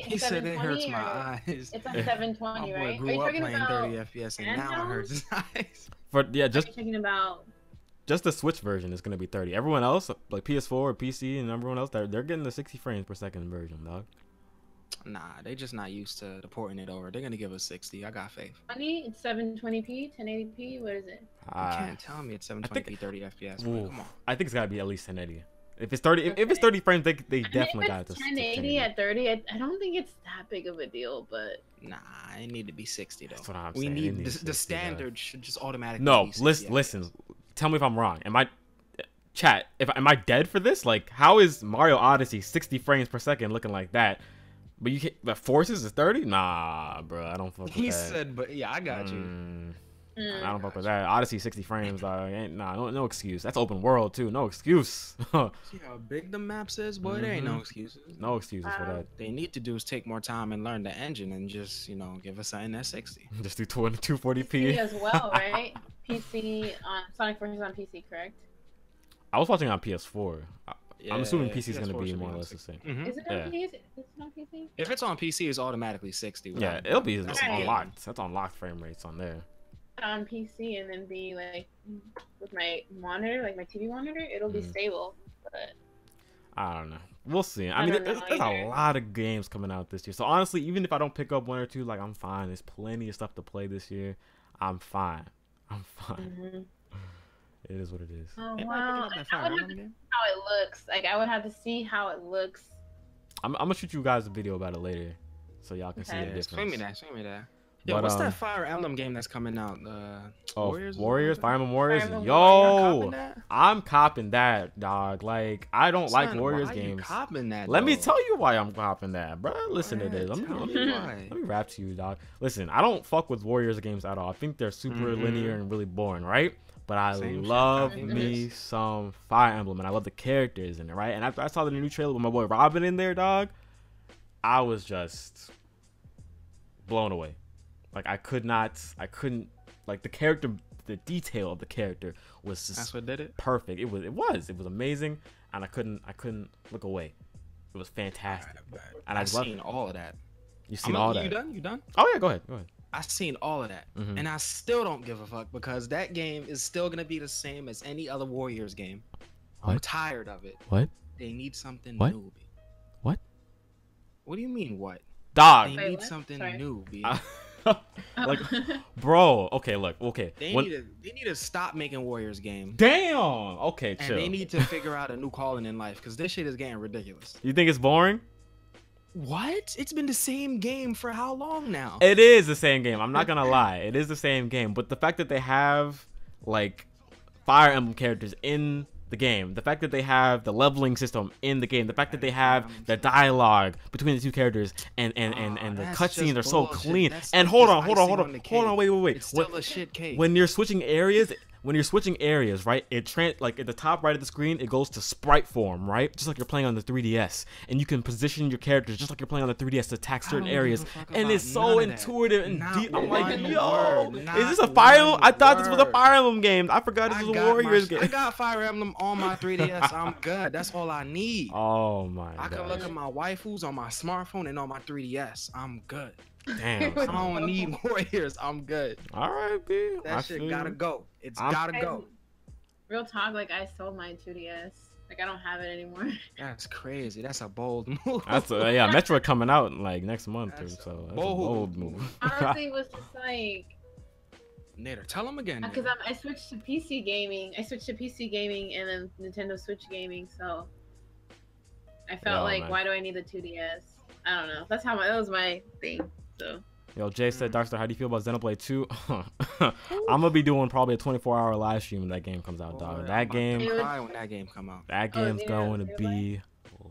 He said it hurts my eyes. It's on 720, My boy right? Are you grew up talking playing about 30 FPS, and now it hurts his eyes. For yeah, Are just you talking about the Switch version is gonna be 30. Everyone else, like PS4 or PC and everyone else, they're getting the 60 frames per second version, dog. Nah, they just not used to porting it over. They're gonna give us 60. I got faith. 20? It's 720p, 1080p. What is it? You can't tell me it's 720p 30 FPS. Ooh, Boy, come on. I think it's gotta be at least 1080. If it's 30, if it's 30 frames, they definitely got it. it to 1080 at 30. I don't think it's that big of a deal, but Nah, it need to be 60 though. That's what I'm we saying. It need needs the 60, standard should just automatically. no, be 60 listen, FPS. listen. Tell me if I'm wrong. Am I chat? Am I dead for this? Like, how is Mario Odyssey 60 frames per second looking like that? But you can't. But Forces is 30? Nah, bro. I don't fuck with He that. said, but yeah, I got you. I don't fuck with that. Odyssey 60 frames, dog. Ain't no excuse. That's open world too. No excuse. See how big the maps is, boy. There ain't no excuses. No excuses for that. They need to do is take more time and learn the engine and just give us something that's 60. Just do PC 240p. as well, right? PC on Sonic Forces on PC, correct? I was watching on PS4. I'm assuming Yeah, PC is gonna PS4 be should more or on less the 60. same. Is it on Yeah. PC? Is it on PC? If it's on PC, it's automatically 60. Yeah, without- it'll be that's Alright. unlocked. That's unlocked frame rates on there. On PC and then be like with my monitor, like my TV monitor, it'll be stable. But I don't know. We'll see. I I mean, don't there's know a either. lot of games coming out this year. So honestly, even if I don't pick up one or two, like I'm fine. There's plenty of stuff to play this year. I'm fine. I'm fine. It is what it is. oh Ain't wow, nobody picking up that I Fire would have Emblem to see game? how it looks. Like I would have to see how it looks. I'm gonna shoot you guys a video about it later, so y'all can see Okay. the Yeah, difference. swing me that. Yo, But, what's that Fire Emblem game that's coming out? Oh, Warriors? Warriors, Fire Emblem Warriors. Fire Emblem Yo, Warriors. I'm copping that, dog. Like I don't like Son, Warriors why games. You copping that, Let me though? tell you why I'm copping that, bro. Listen to this. Let me why. let me rap to you, dog. Listen, I don't fuck with Warriors games at all. I think they're super linear and really boring, right? But I Same shit, love copy me this. some Fire Emblem, and I love the characters in it, right? And after I saw the new trailer with my boy Robin in there, dog, I was just blown away. Like I couldn't like the character, the detail of the character was just That's what did it. perfect. It was amazing, and I couldn't look away. It was fantastic, and I I've love seen all of that. you seen all that. You done? You done? Oh yeah, go ahead. I've seen all of that, Mhm. and I still don't give a fuck because that game is still gonna be the same as any other Warriors game. I'm What? tired of it. What? They need something What? new. B. What? What do you mean what? Dog. They Wait, need what? something Sorry. new. B. Like, bro. Okay, look. Okay. They need to stop making Warriors game. Damn. Okay, And chill. they need to figure out a new calling in life because this shit is getting ridiculous. You think it's boring? What? It's been the same game for how long now? It is the same game. I'm not gonna lie. It is the same game. But the fact that they have like Fire Emblem characters in the game, the fact that they have the leveling system in the game, the fact that they have the dialogue between the two characters, and the that's cutscenes just are so bullshit. clean. That's And like hold just on, icing on the wait. It's When- still a shit cake. When you're switching areas, when you're switching areas, right? Like at the top right of the screen, it goes to sprite form, right? Just like you're playing on the 3DS, and you can position your characters just like you're playing on the 3DS to attack certain areas, and it's so intuitive and deep. I'm like, yo, is this a Fire Emblem? I thought this was a Fire Emblem game. I forgot this was a Warriors game. I got Fire Emblem on my 3DS. I'm good. That's all I need. Oh my god. I can look at my waifus on my smartphone and on my 3DS. I'm good. Damn. I don't need Warriors. I'm good. All right, B. That shit gotta go. It's gotta go. Real talk, like I sold my 2DS. Like I don't have it anymore. That's crazy. That's a bold move. That's yeah. Metroid coming out like next month or so. That's a bold move. Honestly, it was just like. Nader, tell them again. Because I switched to PC gaming. I switched to PC gaming and then Nintendo Switch gaming. So I felt like, why do I need the 2DS? I don't know. That was my thing. So. Yo, Jay said, Darkstar, how do you feel about Xenoblade 2? I'm gonna be doing probably a 24-hour live stream when that game comes out, dog. That game. I'm gonna cry when that game come out. That game's going to be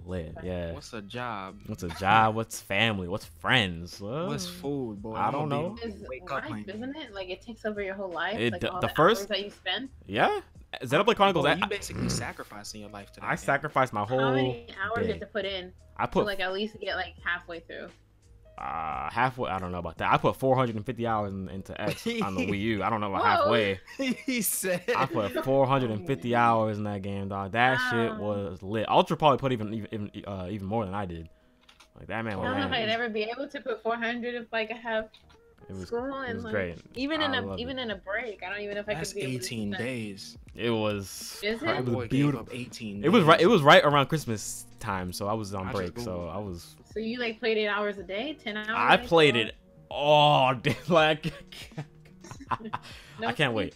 lit. Yeah. What's a job? What's a job? What's family? What's friends? What's food, boy? I don't know. Wake up, isn't it? Like it takes over your whole life. Like all the first hours that you spend. Yeah. Xenoblade Chronicles. You basically sacrificing your life to that. I sacrificed my whole. How many hours you have to put in? I put to like at least get like halfway through. Halfway. I don't know about that. I put 450 hours into X on the Wii U. I don't know about halfway. He said. I put 450 hours in that game, dog. That shit was lit. Ultra probably put even more than I did. Like that man. I don't know if I'd ever be able to put 400 if like I have school and was like great. Even in a break. I don't even know if I could be able to 18 days. It was. Is it? It was beautiful. 18 days. It was right. It was right around Christmas time, so I was on break. So I was. So you like played 8 hours a day, 10 hours? I played it all day. Like I can't wait.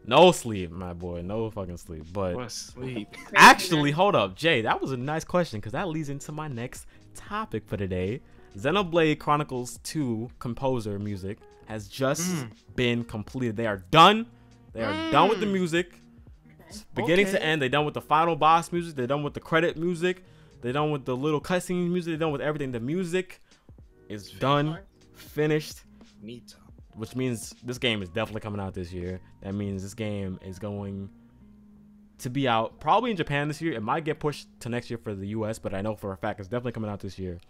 No sleep, my boy. No fucking sleep. But what sleep? Actually, hold up, Jay. That was a nice question because that leads into my next topic for today. Xenoblade Chronicles 2 composer music has just been completed. They are done. They are done with the music. Beginning to end. They're done with the final boss music. They're done with the credit music. They're done with the little cutscene music. They're done with everything. The music is done, finished, which means this game is definitely coming out this year. That means this game is going to be out probably in Japan this year. It might get pushed to next year for the US, but I know for a fact it's definitely coming out this year,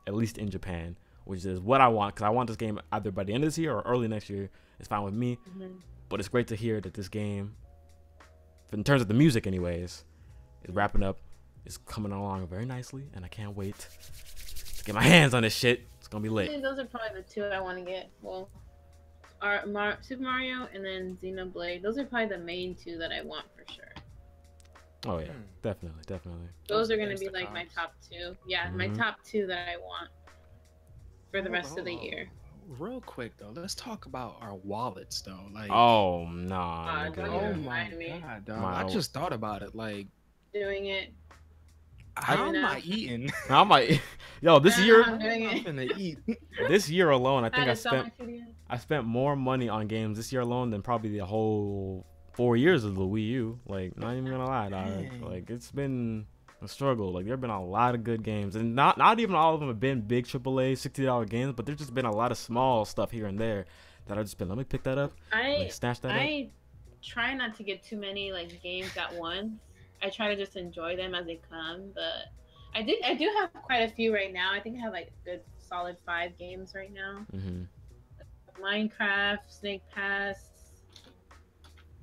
at least in Japan, which is what I want, because I want this game either by the end of this year or early next year. It's fine with me. But it's great to hear that this game, in terms of the music anyways, is wrapping up. It's coming along very nicely, and I can't wait to get my hands on this shit. It's gonna be lit. I think those are probably the two I want to get. Well, Super Mario and then Xenoblade. Those are probably the main two that I want for sure. Oh yeah, definitely. Those are gonna be like my top two. Yeah, my top two that I want for the rest of the year. Real quick though, let's talk about our wallets though. Like, oh nah. Oh my god, dog. I just thought about it. Like doing it. How am I eating? How am I? Yo, this year. I'm gonna eat. This year alone, I think I spent more money on games this year alone than probably the whole 4 years of the Wii U. Like, not even gonna lie, dog. Like, it's been a struggle. Like, there've been a lot of good games, and not even all of them have been big AAA $60 games, but there's just been a lot of small stuff here and there that I've just been. Let me pick that up. Snatch that up. I try not to get too many like games at once. I try to just enjoy them as they come, but I do have quite a few right now. I think I have like a good solid 5 games right now. Minecraft, Snake Pass,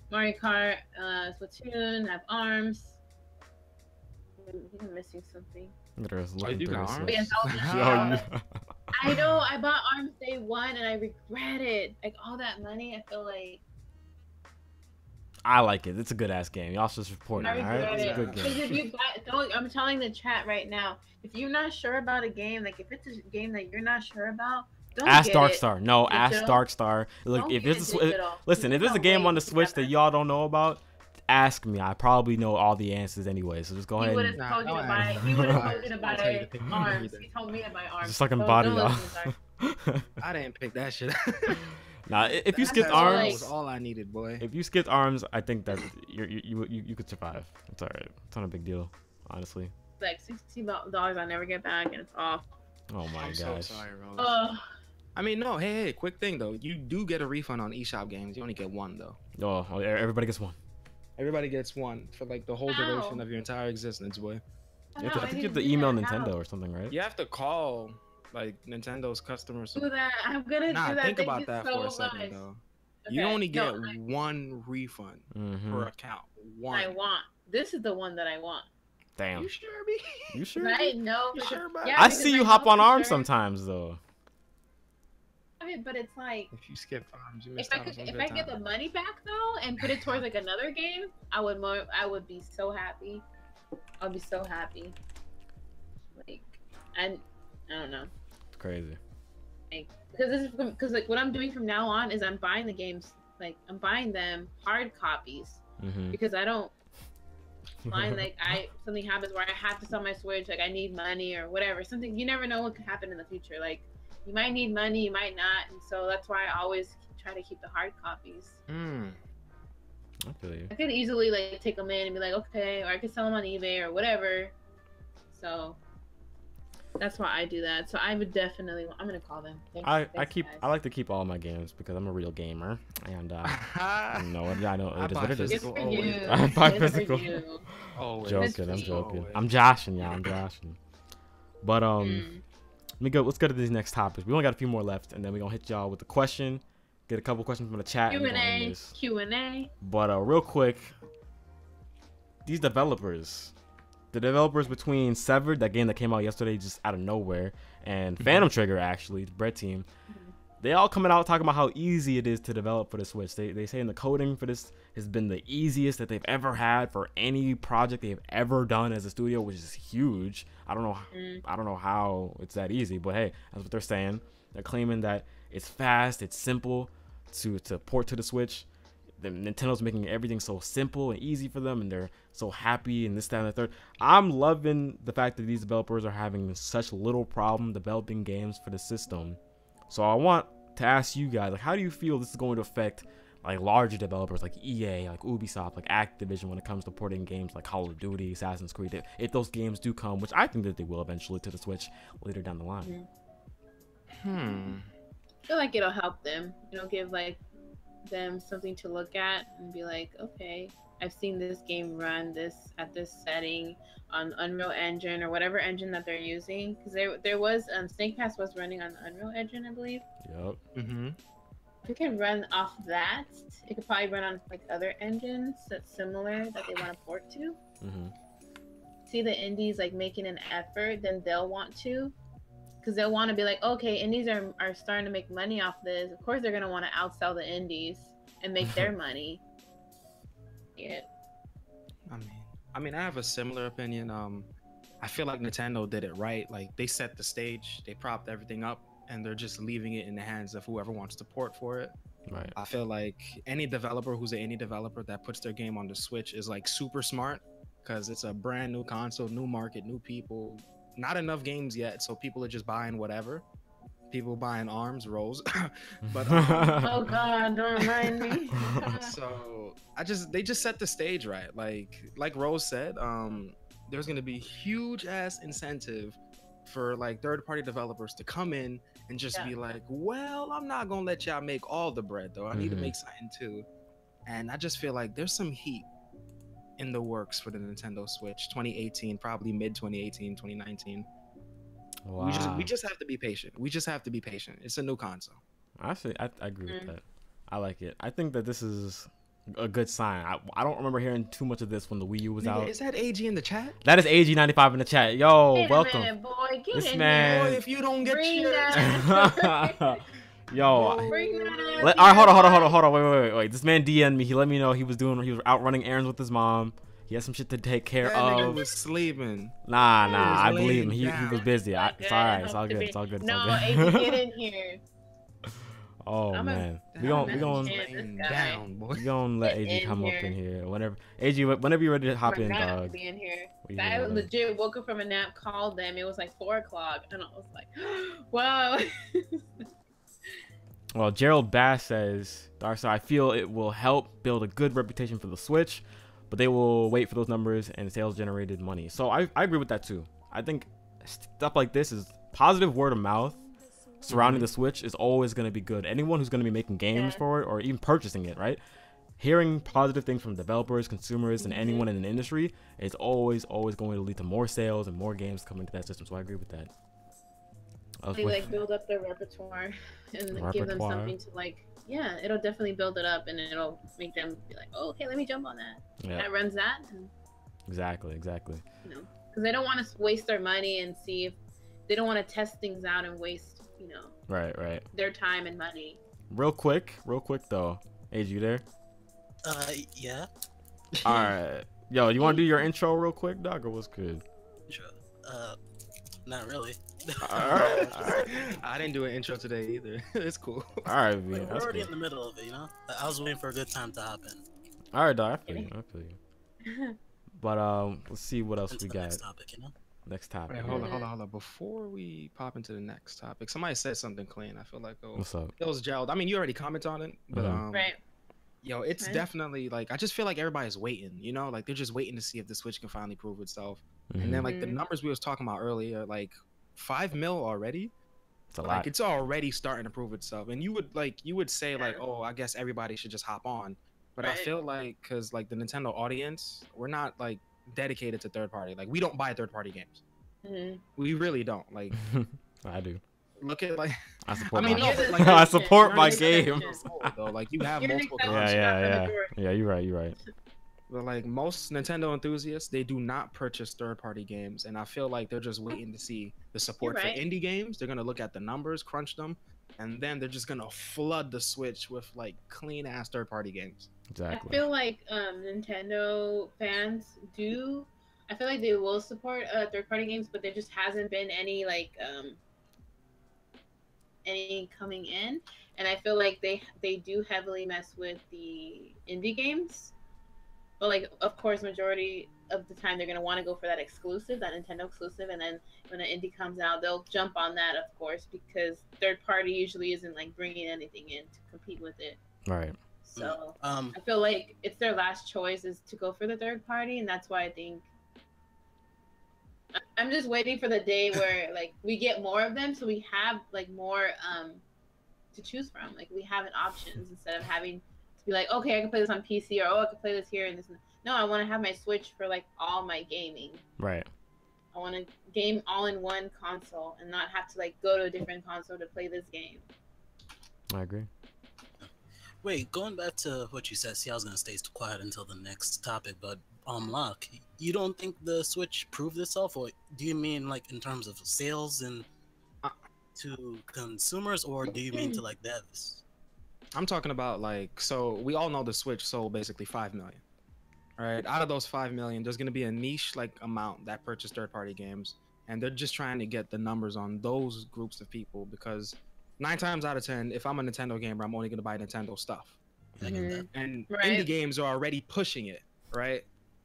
Mario Kart, Splatoon, I have ARMS. I think I'm missing something. I know, I bought ARMS day 1 and I regret it. Like all that money, I feel like. I like it. It's a good ass game. Y'all should support it. All right, it's a good game. If you I'm telling the chat right now. If you're not sure about a game, like if it's a game that you're not sure about, don't ask get Darkstar. it. No, ask Darkstar. Look, if it's listen, if there's a game on the Switch that y'all don't know about, ask me. I probably know all the answers anyway. So just go ahead. He would have told you to buy. He would have told you to buy ARMS. He told me to buy ARMS. Just fucking body y'all. I didn't pick that shit. Nah, if you skipped ARMS, that was all I needed, boy. If you skipped ARMS, I think that you could survive. It's alright. It's not a big deal, honestly. Like $60 I never get back, and it's off. Oh my gosh. So sorry, Rose. I mean, no. Hey, quick thing though. You do get a refund on eShop games. You only get one though. Oh, everybody gets one. Everybody gets one for like the whole duration of your entire existence, boy. I think you have to email Nintendo or something, right? You have to call like Nintendo's customer support. Do that. I'm gonna do that. Think about that for a second though. Okay. You only get one refund per account. One. I want. This is the one that I want. Damn. You sure, B? You sure? Right? No. You sure, yeah, I see you hop on ARMS sometimes though. Okay, but it's like if you skip ARMS, you miss out on some good time. If I get the money back though and put it towards like another game, I would be so happy. I'll be so happy. Like, I don't know. It's crazy. Like, because like what I'm doing from now on is I'm buying the games, like I'm buying them hard copies because I don't find like something happens where I have to sell my Switch, like I need money or whatever. Something you never know what could happen in the future. Like you might need money, you might not, and so that's why I always try to keep the hard copies. I feel you. I could easily like take them in and be like, okay, or I could sell them on eBay or whatever. So that's why I do that. So I would definitely. I'm gonna call them. I like to keep all my games because I'm a real gamer and I know it is what it is. It's for you. I buy physical. Always. Joking. I'm joking. Always. I'm joshing, y'all. I'm joshing. But let's go to these next topics. We only got a few more left, and then we're gonna hit y'all with a question. Get a couple questions from the chat. Q&A. But real quick, the developers between Severed, that game that came out yesterday just out of nowhere, and Phantom Trigger, actually, the Bread team, they all coming out talking about how easy it is to develop for the Switch. They say in the coding for this has been the easiest that they've ever had for any project they've ever done as a studio, which is huge. I don't know how it's that easy, but hey, that's what they're saying. They're claiming that it's fast, it's simple to port to the Switch. The Nintendo's making everything so simple and easy for them, and they're so happy and this, that, and the third. I'm loving the fact that these developers are having such little problem developing games for the system. So I want to ask you guys, like, how do you feel this is going to affect like larger developers like EA, like Ubisoft, like Activision when it comes to porting games like Call of Duty, Assassin's Creed, if those games do come, which I think that they will eventually, to the Switch later down the line? I feel like it'll help them, give like them something to look at and be like, okay, I've seen this game run this at this setting on Unreal Engine or whatever engine that they're using, because there was Snake Pass was running on the Unreal Engine, I believe. Yep. If it can run off that, it could probably run on like other engines that's similar that they want to port to. See the indies like making an effort, then they'll want to. Because they'll want to be like, okay, indies are starting to make money off this. Of course, they're going to want to outsell the indies and make their money. Yeah. I mean, I have a similar opinion. I feel like Nintendo did it right. Like, they set the stage, they propped everything up, and they're just leaving it in the hands of whoever wants to port for it. Right. I feel like any developer who's an indie developer that puts their game on the Switch is like super smart, because it's a brand new console, new market, new people. Not enough games yet, so people are just buying whatever. People buying ARMS, Rose. But oh God, don't remind me. So they just set the stage right. Like Rose said, there's gonna be huge ass incentive for like third-party developers to come in and just be like, well, I'm not gonna let y'all make all the bread though. I need to make something too. And I just feel like there's some heat in the works for the Nintendo Switch 2018, probably mid 2018, 2019. Wow. We just have to be patient. It's a new console. I agree with that. I like it. I think that this is a good sign. I don't remember hearing too much of this when the Wii U was out. Is that AG in the chat? That is AG95 in the chat. Yo, Wait welcome. Minute, boy. Get this in man. Boy, if you don't get Yo, all right, hold on, wait. This man DM'd me. He let me know he was out running errands with his mom. He had some shit to take care of. He was sleeping. Nah, I believe him. He was busy. It's all right. It's all good. It's all good. No, AG, get in here. Oh man, we gonna let AG come up in here whenever you're ready to hop in, dog. Be in here. I legit woke up from a nap, called them. It was like 4 o'clock, and I was like, wow. Well, Gerald Bass says, Darcy, I feel it will help build a good reputation for the Switch, but they will wait for those numbers and sales generated money. So I agree with that too. I think stuff like this is positive word of mouth surrounding the Switch is always going to be good. Anyone who's going to be making games for it or even purchasing it, right? Hearing positive things from developers, consumers, and anyone in the industry is always going to lead to more sales and more games coming to that system. So I agree with that. They like build up their repertoire and give them something to like. Yeah, it'll definitely build it up and it'll make them be like, oh, okay, let me jump on that. Yeah. That runs that. And, exactly. You know, because they don't want to waste their money and see if they don't want to test things out and waste, you know, right, their time and money. Real quick though. Age, you there? Yeah. All right. Yo, you want to do your intro real quick, dog, or what's good? Sure. Not really. All right. I didn't do an intro today either. It's cool. All right, V. We're already in the middle of it, you know? I was waiting for a good time to hop in. All right, dog. I feel you. But let's see what else we got. Next topic, you know? Next topic. Wait, hold on. Before we pop into the next topic, somebody said something clean. I feel like what's up? It was Gerald. I mean, you already commented on it, but right. Yo, it's definitely like I just feel like everybody's waiting. You know, like they're just waiting to see if the Switch can finally prove itself. And then like the numbers we was talking about earlier, like 5 mil already. It's a lot. Like it's already starting to prove itself. And you would say like, oh, I guess everybody should just hop on. But I feel like because like the Nintendo audience, we're not like dedicated to third party. Like we don't buy third party games. We really don't. Like I do. Look at like I support. I support my games. Though, like you have multiple. Yeah. You're right. But like most Nintendo enthusiasts, they do not purchase third-party games, and I feel like they're just waiting to see the support for indie games. They're gonna look at the numbers, crunch them, and then they're just gonna flood the Switch with like clean-ass third-party games. Exactly. I feel like Nintendo fans do. I feel like they will support third-party games, but there just hasn't been any like any coming in, and I feel like they do heavily mess with the indie games. But like, of course, majority of the time they're gonna want to go for that exclusive, that Nintendo exclusive, and then when an indie comes out, they'll jump on that, of course, because third party usually isn't like bringing anything in to compete with it. Right. So I feel like it's their last choice is to go for the third party, and that's why I think I'm just waiting for the day where like we get more of them, so we have like more to choose from. Like we have options instead of having to be like, okay, I can play this on PC, or oh, I can play this here and this. No, I want to have my Switch for like all my gaming. Right. I want to game all in one console and not have to like go to a different console to play this game. I agree. Wait, going back to what you said, see, I was gonna stay quiet until the next topic, but Locke, you don't think the Switch proved itself, or do you mean like in terms of sales and to consumers, or do you mean to like devs? I'm talking about like, so we all know the Switch sold basically 5 million. All right, out of those 5 million, there's gonna be a niche like amount that purchase third-party games, and they're just trying to get the numbers on those groups of people because 9 times out of 10, if I'm a Nintendo gamer, I'm only gonna buy Nintendo stuff. And indie games are already pushing it, right?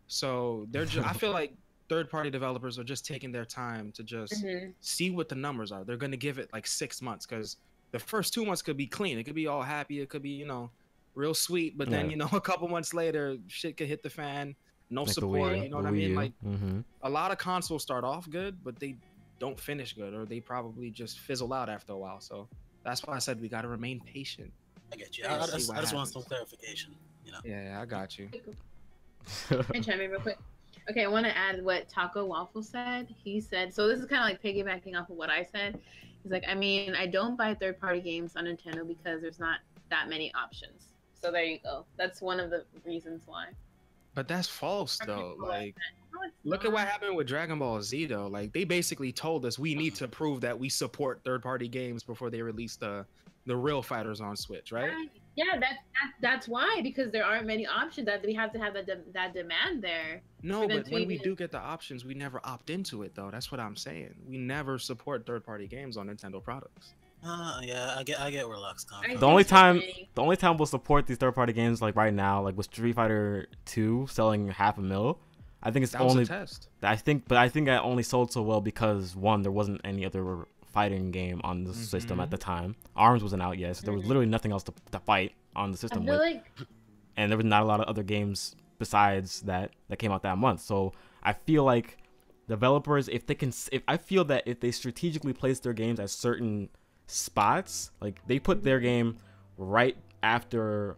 So they're just, I feel like third-party developers are just taking their time to just see what the numbers are. They're gonna give it like 6 months because the first 2 months could be clean. It could be all happy. It could be, you know, real sweet. But then, you know, a couple months later, shit could hit the fan. No like support. You know what I mean? Like a lot of consoles start off good, but they don't finish good, or they probably just fizzle out after a while. So that's why I said we got to remain patient. I get you. I just want some clarification. You know? Yeah, I got you. Can chime in real quick? Okay, I want to add what Taco Waffle said. He said, so this is kind of like piggybacking off of what I said. He's like, I mean, I don't buy third-party games on Nintendo because there's not that many options. So there you go. That's one of the reasons why. But that's false, though. Like, look at what happened with Dragon Ball Z, though. Like, they basically told us we need to prove that we support third-party games before they release the real fighters on Switch, right? Yeah, that's why, because there aren't many options. That we have to have that demand there. No, but when we do get the options, we never opt into it, though. That's what I'm saying. We never support third-party games on Nintendo products. Yeah, I get where Locke's coming from. The only time we'll support these third-party games like right now, like with Street Fighter 2 selling 500,000, I think it's that only was a test. I think it only sold so well because one, there wasn't any other fighting game on the system at the time. ARMS wasn't out yet, so there was literally nothing else to fight on the system with. And there was not a lot of other games besides that came out that month. So I feel like developers, if I feel that if they strategically place their games at certain spots. Like they put their game right after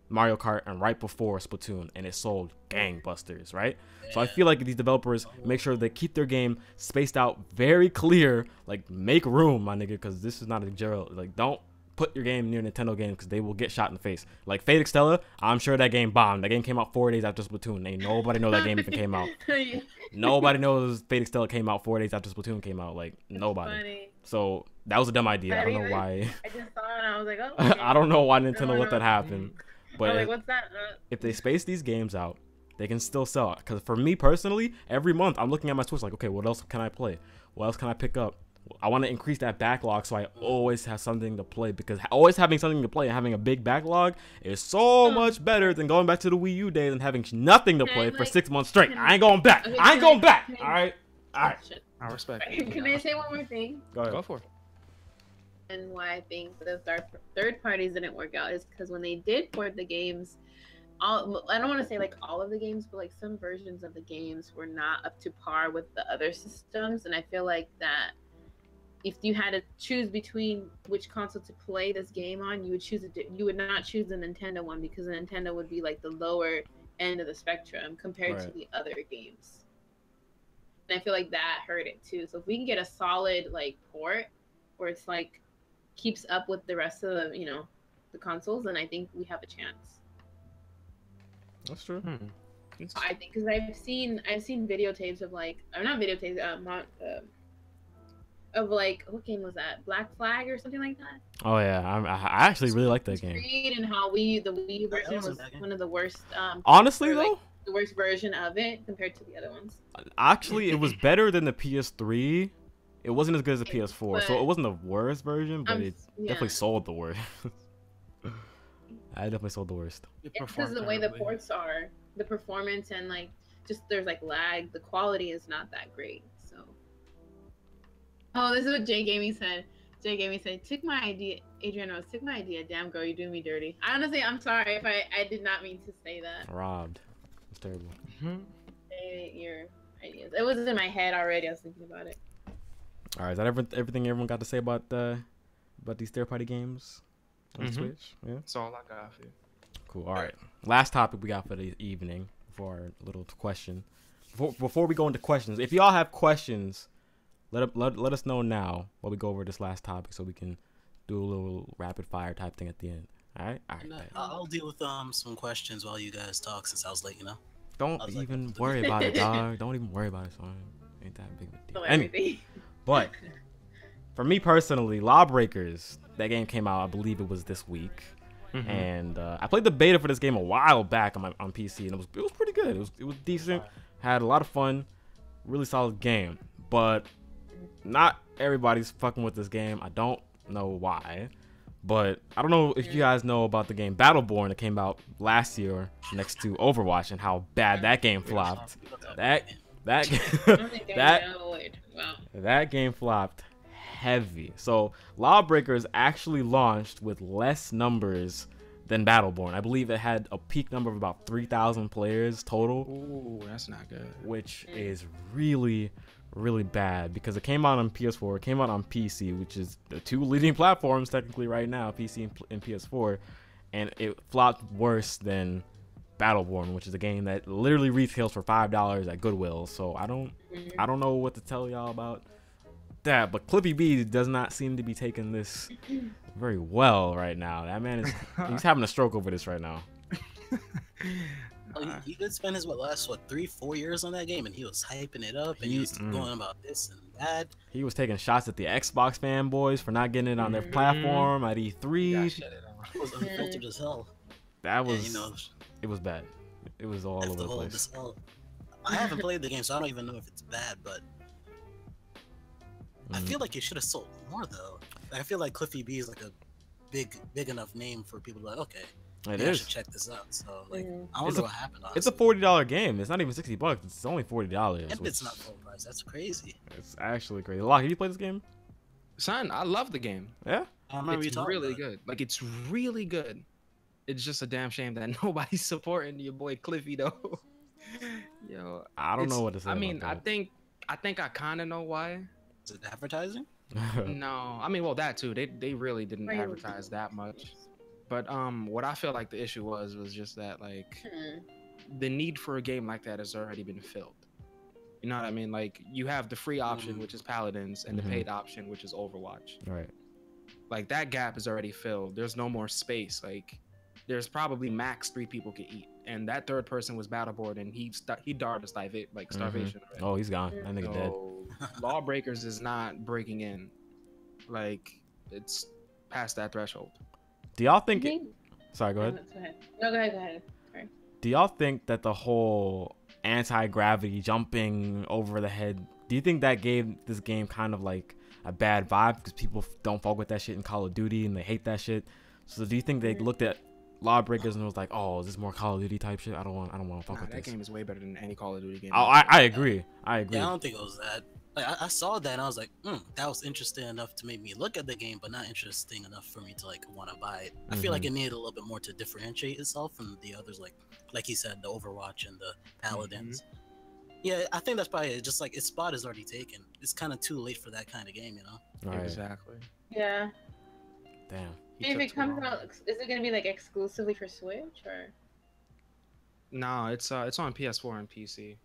Mario Kart and right before Splatoon, and it sold gangbusters, right? Yeah. So I feel like these developers make sure they keep their game spaced out very clear, like make room, my nigga, because this is not a general, like don't put your game near Nintendo games because they will get shot in the face. Like Fate Extella, I'm sure that game bombed. That game came out 4 days after Splatoon. Ain't nobody know that game even came out. Nobody knows Fate Extella came out 4 days after Splatoon came out. Like nobody. Funny. So that was a dumb idea. I don't know why. I just saw it and I was like, oh. Okay. I don't know why Nintendo let that happen. But like, what's that? If they space these games out, they can still sell. Because for me personally, every month I'm looking at my Switch like, okay, what else can I play? What else can I pick up? I want to increase that backlog so I always have something to play, because always having something to play and having a big backlog is so much better than going back to the Wii U days and having nothing to play for 6 months straight. I ain't going back. I ain't going back. All right. I respect. Can I say one more thing? Go ahead. Go for it. And why I think the third parties didn't work out is because when they did port the games, I don't want to say like all of the games, but like some versions of the games were not up to par with the other systems. And I feel like that if you had to choose between which console to play this game on, you would not choose the Nintendo one, because the Nintendo would be like the lower end of the spectrum compared to the other games. And I feel like that hurt it too. So if we can get a solid like port where it's like keeps up with the rest of the the consoles, then I think we have a chance. That's true. I think because I've seen videotapes of like, or not videotapes, of like, what game was that? Black Flag or something like that. Oh yeah, I actually really like that game. And how the Wii version was one of the worst. Honestly though, like, the worst version of it compared to the other ones. Actually, it was better than the PS3. It wasn't as good as the PS4, so it wasn't the worst version, but it definitely sold the worst. I definitely sold the worst. Because the way the ports are, the performance and like just there's like lag, the quality is not that great. So. Oh, this is what Jay Gaming said. Jay Gaming said, "Took my idea, Adrian Rose. Took my idea. Damn girl, you're doing me dirty." Honestly, I'm sorry if I did not mean to say that. Robbed. It's terrible. Your ideas. It was in my head already. I was thinking about it. All right, is that everything everyone got to say about these third-party games on the Switch? Yeah, that's all I got for you. Cool. All right, last topic we got for the evening for our little question. Before we go into questions, if y'all have questions, let us know now while we go over this last topic, so we can do a little rapid fire type thing at the end. All right. I'll deal with some questions while you guys talk, since I was late. Don't even worry about it, dog. Don't even worry about it, son. Ain't that big of a deal. Anyway. But for me personally, Lawbreakers, that game came out, I believe it was this week, and I played the beta for this game a while back on PC, and it was pretty good. It was decent, had a lot of fun, really solid game. But not everybody's fucking with this game. I don't know why, but I don't know if you guys know about the game Battleborn that came out last year next to Overwatch and how bad that game flopped. That game flopped heavy. So Lawbreakers actually launched with less numbers than Battleborn. I believe it had a peak number of about 3,000 players total. Ooh, that's not good. Which is really, really bad, because it came out on PS4, it came out on PC, which is the two leading platforms technically right now, PC and PS4, and it flopped worse than Battleborn, which is a game that literally retails for $5 at Goodwill. So I don't know what to tell y'all about that, but Clippy B does not seem to be taking this very well right now. That man is he's having a stroke over this right now. He did spend his last 3-4 years on that game, and he was hyping it up, and he was going about this and that. He was taking shots at the Xbox fanboys for not getting it on their platform at E3. It was unfiltered as hell. That was, it was bad. It was all over the place. I haven't played the game, so I don't even know if it's bad, but I feel like it should have sold more, though. I feel like Cliffy B is like a big enough name for people to be like, okay, I should check this out. So I wonder what happened. Honestly. It's a $40 game. It's not even $60. It's only $40. And it's not full price. That's crazy. It's actually crazy. Lock, have you played this game? Son, I love the game. Yeah, it's really good. Like, it's really good. It's just a damn shame that nobody's supporting your boy Cliffy though. Yo, I don't know what to say. I mean, I think I kind of know why. Is it advertising? No, I mean, well, that too. They really didn't advertise that much. But what I feel like the issue was just that like the need for a game like that has already been filled. You know what I mean? Like you have the free option, which is Paladins, and the paid option, which is Overwatch. Right. Like that gap is already filled. There's no more space. Like there's probably max 3 people could eat, and that third person was Battleboard, and he died of starvation. Already. Oh, he's gone. That nigga dead. Lawbreakers is not breaking in. Like it's past that threshold. Do y'all think? Sorry, go ahead. No, go ahead. Sorry. Do y'all think that the whole anti-gravity jumping over the head? Do you think that gave this game kind of like a bad vibe because people don't fuck with that shit in Call of Duty and they hate that shit? So do you think they looked at Lawbreakers and was like, "Oh, is this more Call of Duty type shit? I don't want to fuck with that this." That game is way better than any Call of Duty game. Oh, I agree. Yeah, I don't think it was that. Like, I saw that and I was like, that was interesting enough to make me look at the game, but not interesting enough for me to like want to buy it. I feel like it needed a little bit more to differentiate itself from the others, like he said, the Overwatch and the Paladins. Yeah, I think that's probably it. Just like its spot is already taken. It's kind of too late for that kind of game, you know? Right. Exactly. Yeah. Damn. If it comes out, is it gonna be like exclusively for Switch or? No, it's on PS4 and PC.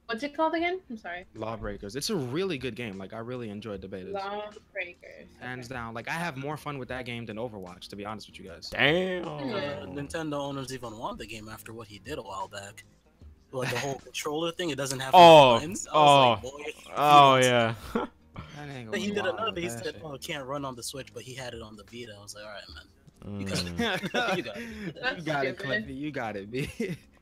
What's it called again? I'm sorry. Lawbreakers. It's a really good game. Like I really enjoyed the betas. Lawbreakers. Hands down. Like I have more fun with that game than Overwatch, to be honest with you guys. Damn. Nintendo owners even want the game after what he did a while back. Like the whole controller thing, it doesn't have buttons. Yeah. He did another. He said, "Oh, it can't run on the Switch," but he had it on the Vita. I was like, "All right, man, you got it. You got it, Cliffy. You got it, B."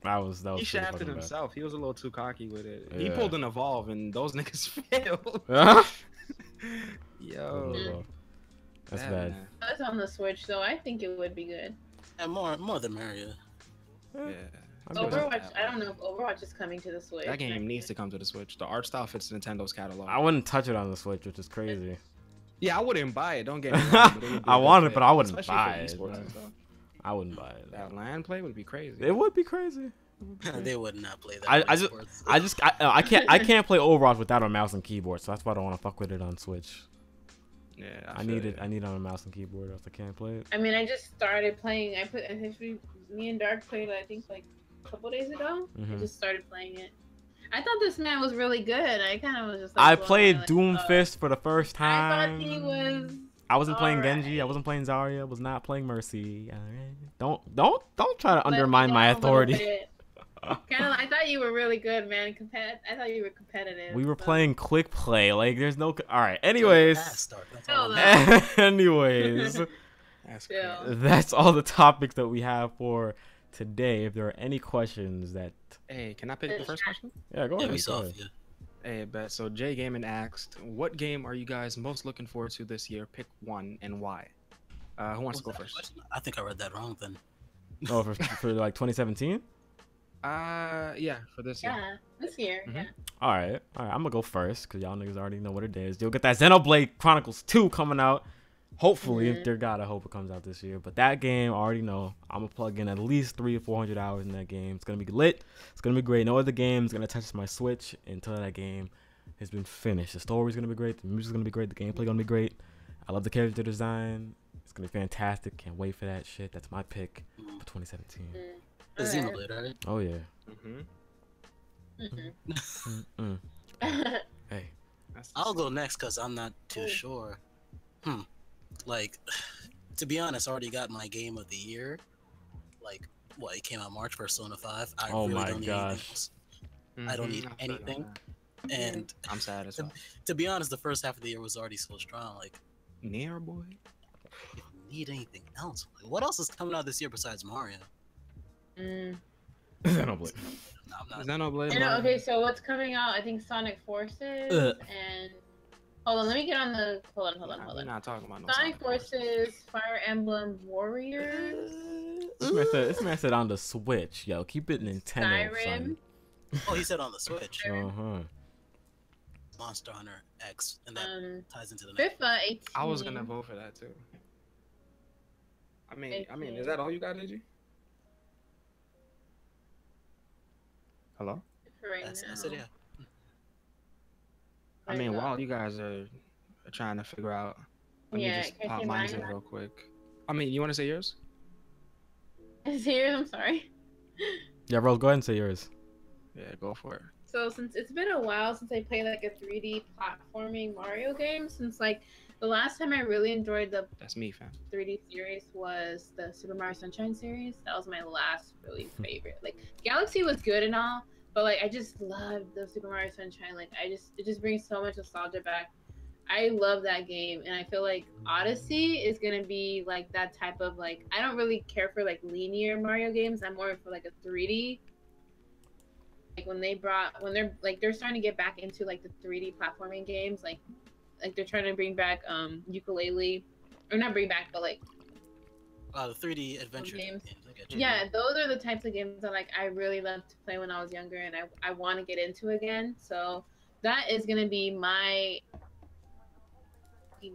That was he shafted himself. He was a little too cocky with it. Yeah. He pulled an Evolve, and those niggas failed. Yo, that's bad. That's on the Switch, though. I think it would be good. And more the merrier. Yeah. Overwatch. I don't know if Overwatch is coming to the Switch. That game needs to come to the Switch. The art style fits Nintendo's catalog. I wouldn't touch it on the Switch, which is crazy. Yeah, I wouldn't buy it. Don't get me wrong. I want it, but I wouldn't especially buy for it. esports and stuff. I wouldn't buy it. That LAN play would be crazy. It would be crazy. They would not play that. I can't play Overwatch without a mouse and keyboard, so that's why I don't want to fuck with it on Switch. Yeah, I need it on a mouse and keyboard, else I can't play it. I mean, I just started playing. Me and Dark played, I think, like a couple days ago. I just started playing it. I thought this man was really good. I kind of was just like, I played Doomfist for the first time. I thought he was. I wasn't playing Genji. I wasn't playing Zarya. I was not playing Mercy. Don't try to undermine my authority. Kind of. I thought you were really good, man. I thought you were competitive. We were playing quick play. Like there's no. All right. Anyways. Anyways. That's all the topics that we have for today. If there are any questions that. Hey, can I pick the first question? Yeah, go ahead. Hey, bet. So Jay Gaiman asked, "What game are you guys most looking forward to this year? Pick one and why." Who wants to go first? I think I read that wrong then. Oh, for like 2017? Yeah, for this year. Yeah, this year. Yeah. All right. I'm gonna go first because y'all niggas already know what it is. You'll get that Xenoblade Chronicles 2 coming out. Hopefully, dear God, I hope it comes out this year. But that game, I already know. I'm gonna plug in at least 300 to 400 hours in that game. It's gonna be lit. It's gonna be great. No other game is gonna touch my Switch until that game has been finished. The story's gonna be great. The music's gonna be great. The gameplay gonna be great. I love the character design. It's gonna be fantastic. Can't wait for that shit. That's my pick for 2017. Xenoblade, right? Oh yeah. Hey. I'll go next because I'm not too sure. Like, to be honest, I already got my game of the year. Like, it came out March, Persona 5. I really don't need anything else. I don't need anything. And I'm sad as well. To be honest, the first half of the year was already so strong. Like, Nier boy. If you need anything else, like, what else is coming out this year besides Mario? Xenoblade. Xenoblade. Okay, so what's coming out? I think Sonic Forces and. Hold on, let me get on the. Hold on. We're not talking about no Sonic Forces, Fire Emblem Warriors. This man said on the Switch. Yo, keep it Nintendo. Skyrim. Oh, he said on the Switch. Uh-huh. Monster Hunter X, and that ties into the FIFA 18. I was gonna vote for that too. I mean, is that all you got, did you? Hello? Right now. That's it, yeah. I mean, while you guys are trying to figure out. Let me Yeah, just can I pop say mine mine? in real quick. I mean, you want to say yours? Serious? I'm sorry. Yeah, Rose, go ahead and say yours. Yeah, go for it. So since it's been a while since I played like a 3D platforming Mario game, since like the last time I really enjoyed the That's me, fam. 3D series was the Super Mario Sunshine series. That was my last really favorite. Like Galaxy was good and all, but like I just loved the Super Mario Sunshine. Like it just brings so much nostalgia back. I love that game, and I feel like Odyssey is gonna be like that type of like I don't really care for like linear Mario games. I'm more for like a 3D. Like when they're starting to get back into like the 3D platforming games, like they're trying to bring back ukulele, or not bring back, but like The 3D adventure games. I get you. Yeah, those are the types of games that like I really loved to play when I was younger, and I want to get into again. So that is gonna be my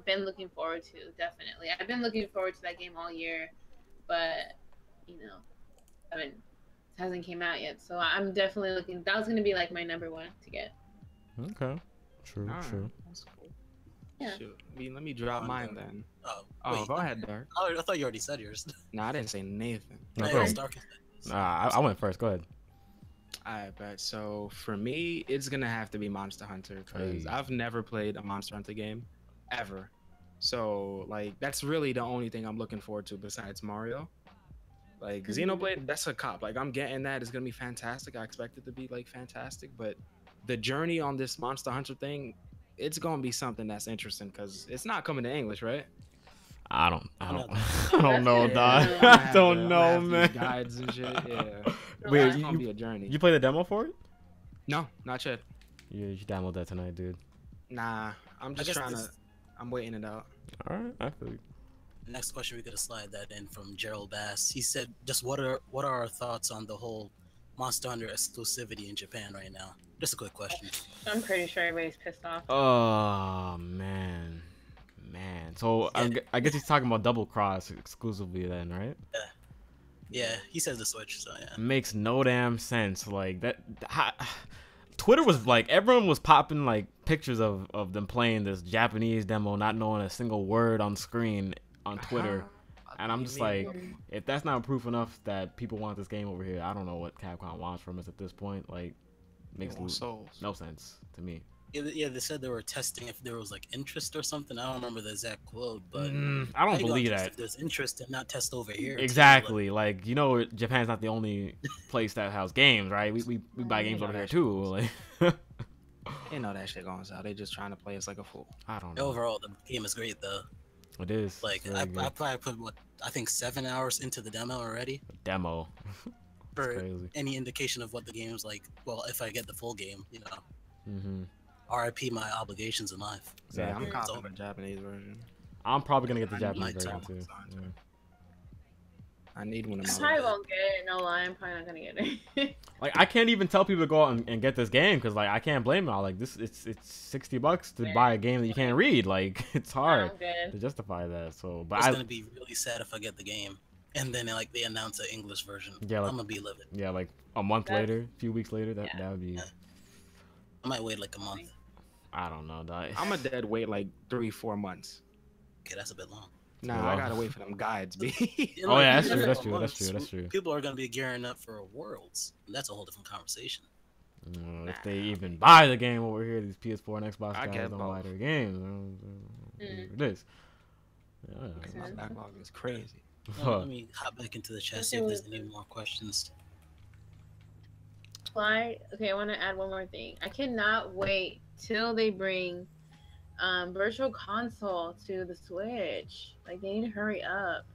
been looking forward to, definitely. I've been looking forward to that game all year, but you know, it hasn't came out yet. So I'm definitely looking. That was gonna be like my number one to get. Okay. True. All right, True. that's cool. Yeah. Shoot. Let me drop mine then. Oh, wait. Go ahead, Dark. Oh, I thought you already said yours. No, I didn't say Nathan. No, Hey, go it was ahead. Dark. I went first. Go ahead. I bet. So for me, it's gonna have to be Monster Hunter because Hey. I've never played a Monster Hunter game, ever. So like that's really the only thing I'm looking forward to besides Mario. Like Xenoblade, that's a cop. Like I'm getting that. It's gonna be fantastic. I expect it to be like fantastic, but the journey on this Monster Hunter thing, it's gonna be something that's interesting because it's not coming to English, right? I don't know. I don't know, Yeah, dog. I'm gonna I have don't to- I'm know, gonna have man. these guides and shit. Yeah, Wait, it's gonna be you, a journey. you play the demo for it? No, not yet. Yeah, you should download that tonight, dude. Nah, I'm just guess trying this- to. I'm waiting it out. All right, I feel you. Next question, we could slide that in from Gerald Bass. He said, "Just what are our thoughts on the whole Monster Hunter exclusivity in Japan right now?" Just a quick question. I'm pretty sure everybody's pissed off. Oh man. So I guess he's talking about Double Cross exclusively then, right? Yeah, he says the Switch, so yeah. Makes no damn sense. Like that. Twitter was like everyone was popping like pictures of them playing this Japanese demo, not knowing a single word on screen on Twitter. And I'm just like, if that's not proof enough that people want this game over here, I don't know what Capcom wants from us at this point. Like, makes no sense to me. Yeah, they said they were testing if there was like interest or something. I don't remember the exact quote, but I don't they believe gonna test that. If there's interest and not test over here. too, Exactly. Like, you know, Japan's not the only place that has games, right? We buy games over here too. Like, They know that shit going south. They just trying to play us like a fool. I don't like, know. overall, the game is great though. It is. Like It's I very good. probably put I think 7 hours into the demo already. Demo. For crazy. any indication of what the game's like. Well, if I get the full game, you know. Mm-hmm. RIP my obligations in life. Yeah, Exactly. I'm copying the Japanese version. I'm probably gonna get the I Japanese need version to. too. Yeah. I need one of I my. probably won't get it. No lie, I'm probably not gonna get it. Like I can't even tell people to go out and get this game because like I can't blame them. Like this, it's $60 to buy a game that you can't read. Like it's hard I'm good. to justify that. So, but It's gonna be really sad if I get the game, and then like they announce an English version. Yeah, like- I'm gonna be livid. yeah, like a month That's- later, a few weeks later, that would be. I might wait like a month. I don't know. Dog. I'm a dead wait like 3-4 months. Okay, that's a bit long. Nah, Well. I gotta wait for them guides, b. In, Oh, yeah, that's in true, a that's couple true, that's months, true, that's true. People are gonna be gearing up for Worlds. And that's a whole different conversation. If they even buy the game over here, these PS4 and Xbox I guys get don't buy both. their games. It is. Yeah. My backlog is crazy. Let me hop back into the chat, see if there's any more questions. Fly. Okay, I want to add one more thing. I cannot wait till they bring Virtual Console to the Switch. Like they need to hurry up.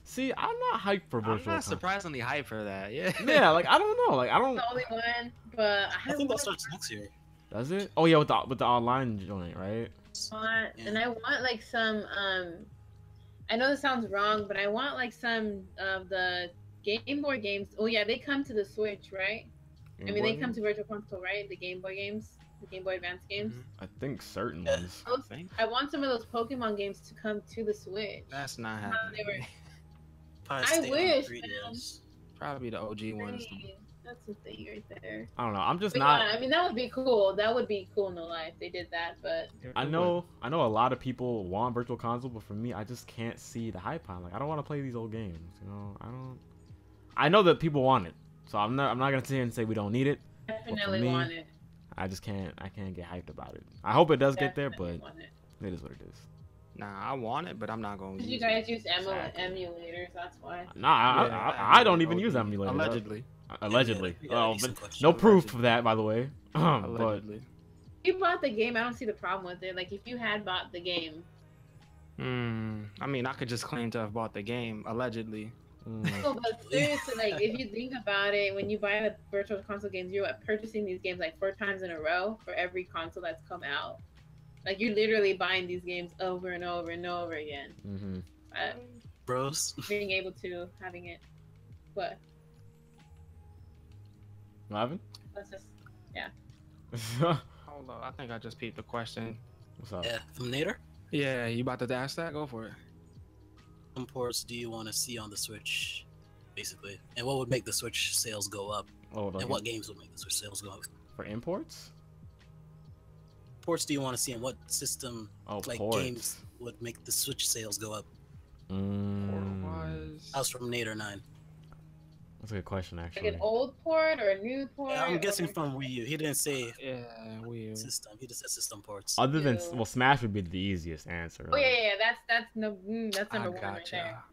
See, I'm not hyped for I'm virtual. not console. surprisingly hyped for that. Yeah. Yeah, like I don't know. Like I don't. The only one, but I think that starts next year. Does it? Oh yeah, with the online joint, right? And I want like some I know this sounds wrong, but I want like some of the Game Boy games. Oh yeah, they come to the Switch, right? I mean, they come to Virtual Console, right? The Game Boy games, the Game Boy Advance games. I think certain Yeah. ones. I want some of those Pokemon games to come to the Switch. That's not They happening. were- Probably I stay on wish, 3DS. Probably the OG ones. Please. That's the thing right there. I don't know. I'm just But not. yeah, I mean, that would be cool. That would be cool in the life. They did that, but I know a lot of people want Virtual Console, but for me, I just can't see the hype on. Like, I don't want to play these old games. You know, I don't. I know that people want it, so I'm not gonna sit here and say we don't need it. definitely me, want it. I just can't. I can't get hyped about it. I hope it does get there, but Want it. it is what it is. Nah, I want it, but I'm not going to use You guys use emulators, that's why. Nah, Yeah, I don't even use emulators. Allegedly. Allegedly. Yeah, Oh, decent but question. no proof Allegedly. of that, by the way. But Allegedly. If you bought the game, I don't see the problem with it. Like, if you had bought the game. I mean, I could just claim to have bought the game, allegedly. No, but seriously, like, if you think about it, when you buy the Virtual Console games, you're purchasing these games like 4 times in a row for every console that's come out. Like, you're literally buying these games over and over and over again. mm-hmm. Bros. Being able to, having it. What? Marvin? That's just, Hold on, I think I just peeped the question. What's up? Yeah, from Nader. Yeah, you about to ask that? Go for it. What ports do you want to see on the Switch, basically? And what would make the Switch sales go up? Oh, And what games would make the Switch sales go up? for imports? Ports do you want to see, and what system, Oh, like ports. games, would make the Switch sales go up? Port-wise, That was from Nader9. That's a good question, like actually. an old port or a new port. Yeah, I'm or- guessing from Wii U. He didn't say yeah, weird. system. He just said system ports. Other than Ew. well, Smash would be the easiest answer. Oh, yeah, that's no, that's I number one right gotcha. there.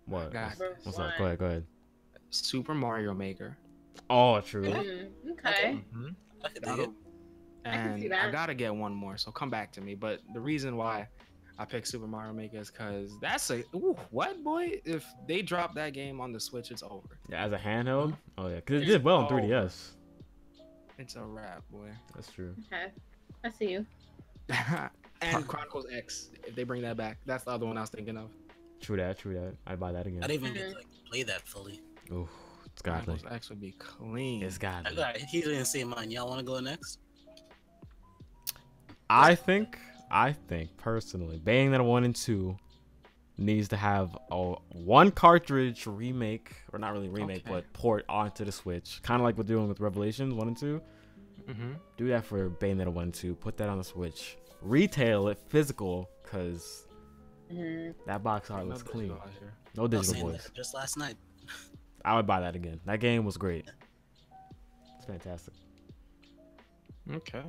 What? Got Number What's up? one. Go ahead. Go ahead. Super Mario Maker. Oh, true. Okay. I could dig it. I can see And that. I gotta get one more, so come back to me. But the reason why I picked Super Mario Maker is because that's a what boy? If they drop that game on the Switch, it's over. Yeah, as a handheld. Oh yeah, because it did well on Oh. 3DS. It's a wrap, boy. That's true. Okay. I see you. And Chronicles X, if they bring that back, that's the other one I was thinking of. True that. I'd buy that again. I didn't even get to like, play that fully. Ooh, it's got Chronicles like. X would be clean. It's got. He didn't say mine. Y'all want to go next? I think personally, Bayonetta 1 and 2 needs to have a one cartridge remake, or not really remake, Okay. but port onto the Switch. Kind of like we're doing with Revelations 1 and 2. Mm-hmm. Do that for Bayonetta 1 and 2. Put that on the Switch. Retail it physical, because that box art looks clean. No I was digital saying voice. that just last night. I would buy that again. That game was great. It's fantastic. Okay.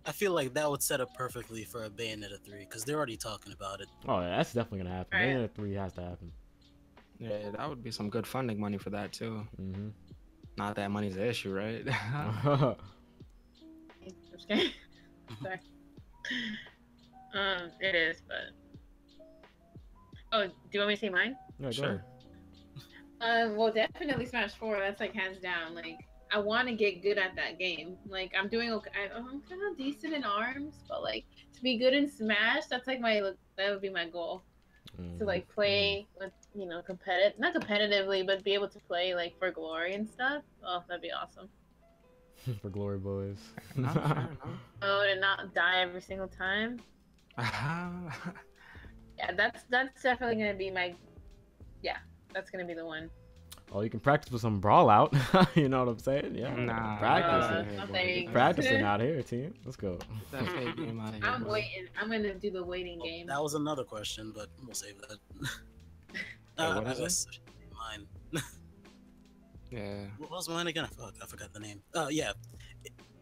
I feel like that would set up perfectly for a Bayonetta 3 because they're already talking about it. Oh, yeah, that's definitely gonna happen. Right. Bayonetta 3 has to happen. Yeah, that would be some good funding money for that too. Mm-hmm. Not that money's an issue, right? Just kidding. Sorry. It is, but. Oh, do you want me to say mine? Yeah, go Sure. ahead. Well, definitely Smash 4. That's like hands down. Like, I want to get good at that game. Like, I'm doing okay. I'm kind of decent in ARMS, but like to be good in Smash, that's like that would be my goal. To like play with not competitively, but be able to play like for glory and stuff. Oh, that'd be awesome. For Glory Boys. No, fair enough. Oh, and not die every single time. Yeah, that's definitely gonna be my. Yeah, that's gonna be the one. Oh, you can practice with some brawl out. You know what I'm saying? Yeah. Nah, Practice not it. there you go. Practicing out here, team. Let's go. That fake game out of here, I'm bro. waiting. I'm gonna do the waiting game. That was another question, but we'll save that. what I is it? guess mine. Yeah. What was mine again? I forgot the name. Yeah.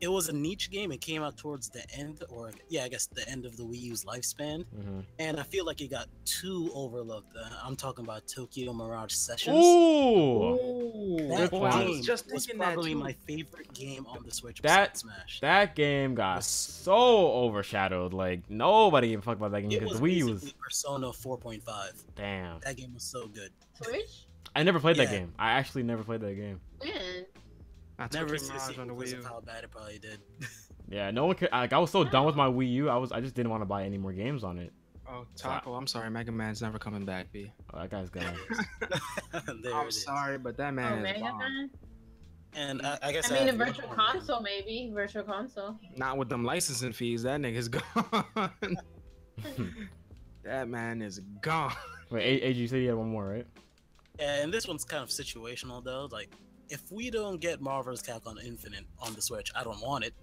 It was a niche game. It came out towards the end, or I guess the end of the Wii U's lifespan. Mm-hmm. And I feel like it got too overlooked. I'm talking about Tokyo Mirage Sessions. Ooh! That Good I point. was game just was thinking that probably too. my favorite game on the Switch That- besides Smash. That game got so overshadowed. Like, nobody even fucked about that game It because was the Wii U basically was. Persona 4.5. Damn. That game was so good. Switch? I never played that Yeah. game. I actually never played that game. When? That's Never Tokyo seen Mirage on the because Wii of U. how bad it probably did. Yeah, no one could. Like, I was so done with my Wii U. I just didn't want to buy any more games on it. Oh, Taco, I'm sorry, Mega Man's never coming back, B. Oh, that guy's gone. There I'm it is. sorry, but that Oh, man is Mega bomb. Man? And I guess I mean, a have one virtual more. console, maybe. Virtual console. Not with them licensing fees. That nigga's gone. That man is gone. Wait, AG, you said you had one more, right? Yeah, and this one's kind of situational though. Like, if we don't get Marvel vs. Capcom Infinite on the Switch, I don't want it.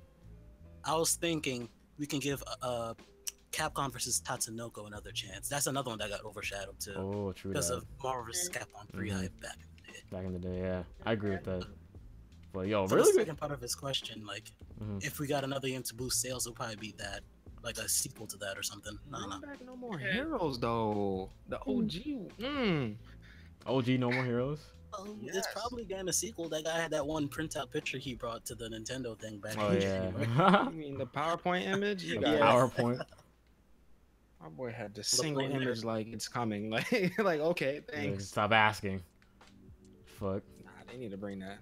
I was thinking we can give Capcom versus Tatsunoko another chance. That's another one that got overshadowed too. Oh, true. Because of Marvel vs. Capcom 3 hype back in the day. Back in the day, yeah. I agree with that. But yo, For really? the second part of his question, like, if we got another game to boost sales, it'll probably be that, like a sequel to that or something. No. Back No More Heroes though. The OG. OG No More Heroes. It's probably getting a sequel. That guy had that one printout picture he brought to the Nintendo thing back Oh in yeah. You mean the PowerPoint image? The PowerPoint. My boy had the single image like it's coming. Like okay, thanks. Stop asking. Fuck. Nah, they need to bring that.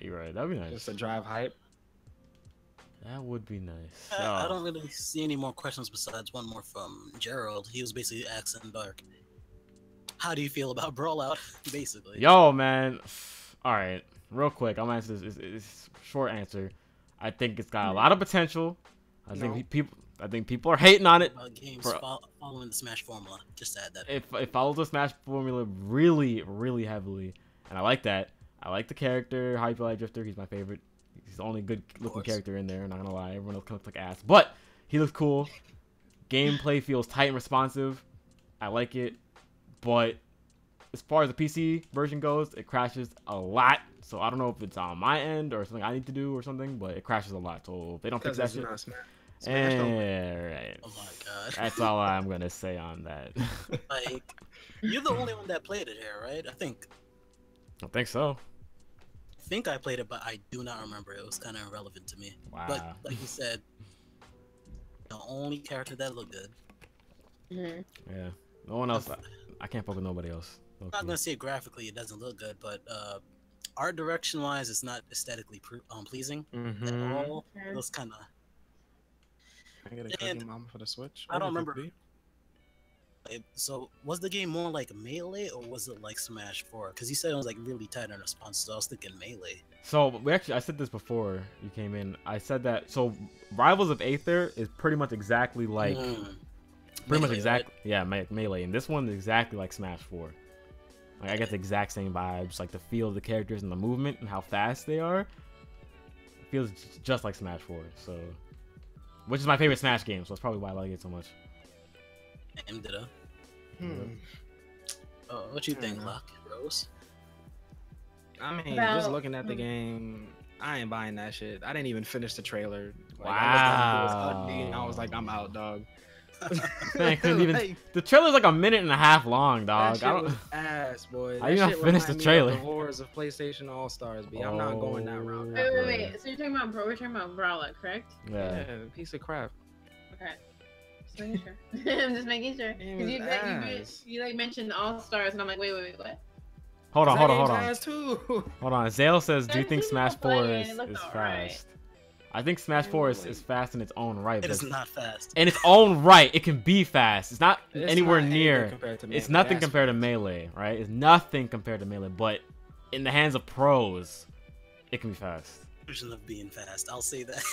You're right. That'd be nice. Just to drive hype. That would be nice. I don't really see any more questions besides one more from Gerald. He was basically asking Dark, how do you feel about Brawlout? Basically. Yo, man. All right. Real quick, I'm gonna answer this. It's short answer. I think it's got a lot of potential. I think people are hating on it. Games following the Smash formula. Just to add that. It follows the Smash formula really, really heavily, and I like that. I like the character, Hyper Light Drifter. He's my favorite. He's the only good-looking character in there. Not gonna lie, everyone else kind of looks like ass, but he looks cool. Gameplay feels tight and responsive. I like it, but as far as the PC version goes, it crashes a lot. So I don't know if it's on my end or something I need to do or something, but it crashes a lot. So if they don't fix that shit. Right. Oh my god. That's all I'm gonna say on that. Like, you're the only one that played it here, right? I think so. I think I played it, but I do not remember. It was kind of irrelevant to me. Wow. But like you said, the only character that looked good. Yeah. No one else. I can't fuck with nobody else. I'm not gonna say graphically it doesn't look good, but art direction wise, it's not aesthetically pleasing at all. It was kind of. Can I get a Cookie Mama for the Switch? I don't remember. So was the game more like Melee or was it like Smash 4? Because you said it was like really tight in response, so I was thinking Melee. So I said this before you came in. I said that. So Rivals of Aether is pretty much exactly like. Melee, right? Yeah, Melee, and this one is exactly like Smash 4. Like I get the exact same vibes, like the feel of the characters and the movement and how fast they are. It feels just like Smash 4, so which is my favorite Smash game, so that's probably why I like it so much. Ditto. What you think, Locke Rose? I mean, just looking at the game, I ain't buying that shit. I didn't even finish the trailer. Like, Wow. I was like, I'm out, dog. Man, couldn't even. The trailer's like a minute and a half long, dog. That shit was ass, boy. I didn't even finish the trailer. The horrors of PlayStation All Stars, B. I'm not going that route. Wait. So you're talking about we're talking about Brawler, correct? Yeah. Piece of crap. Okay. Just making sure. I'm just making sure. Because you like mentioned All Stars, and I'm like, wait, what? Hold on. Too. Hold on. Zale says, do you think Smash 4 is fast? Right. I think Smash 4 is fast in its own right. It is not fast. In its own right, it can be fast. It's not anywhere not near. It's nothing compared to Melee, right? It's nothing compared to Melee. But in the hands of pros, it can be fast. Version of being fast, I'll say that.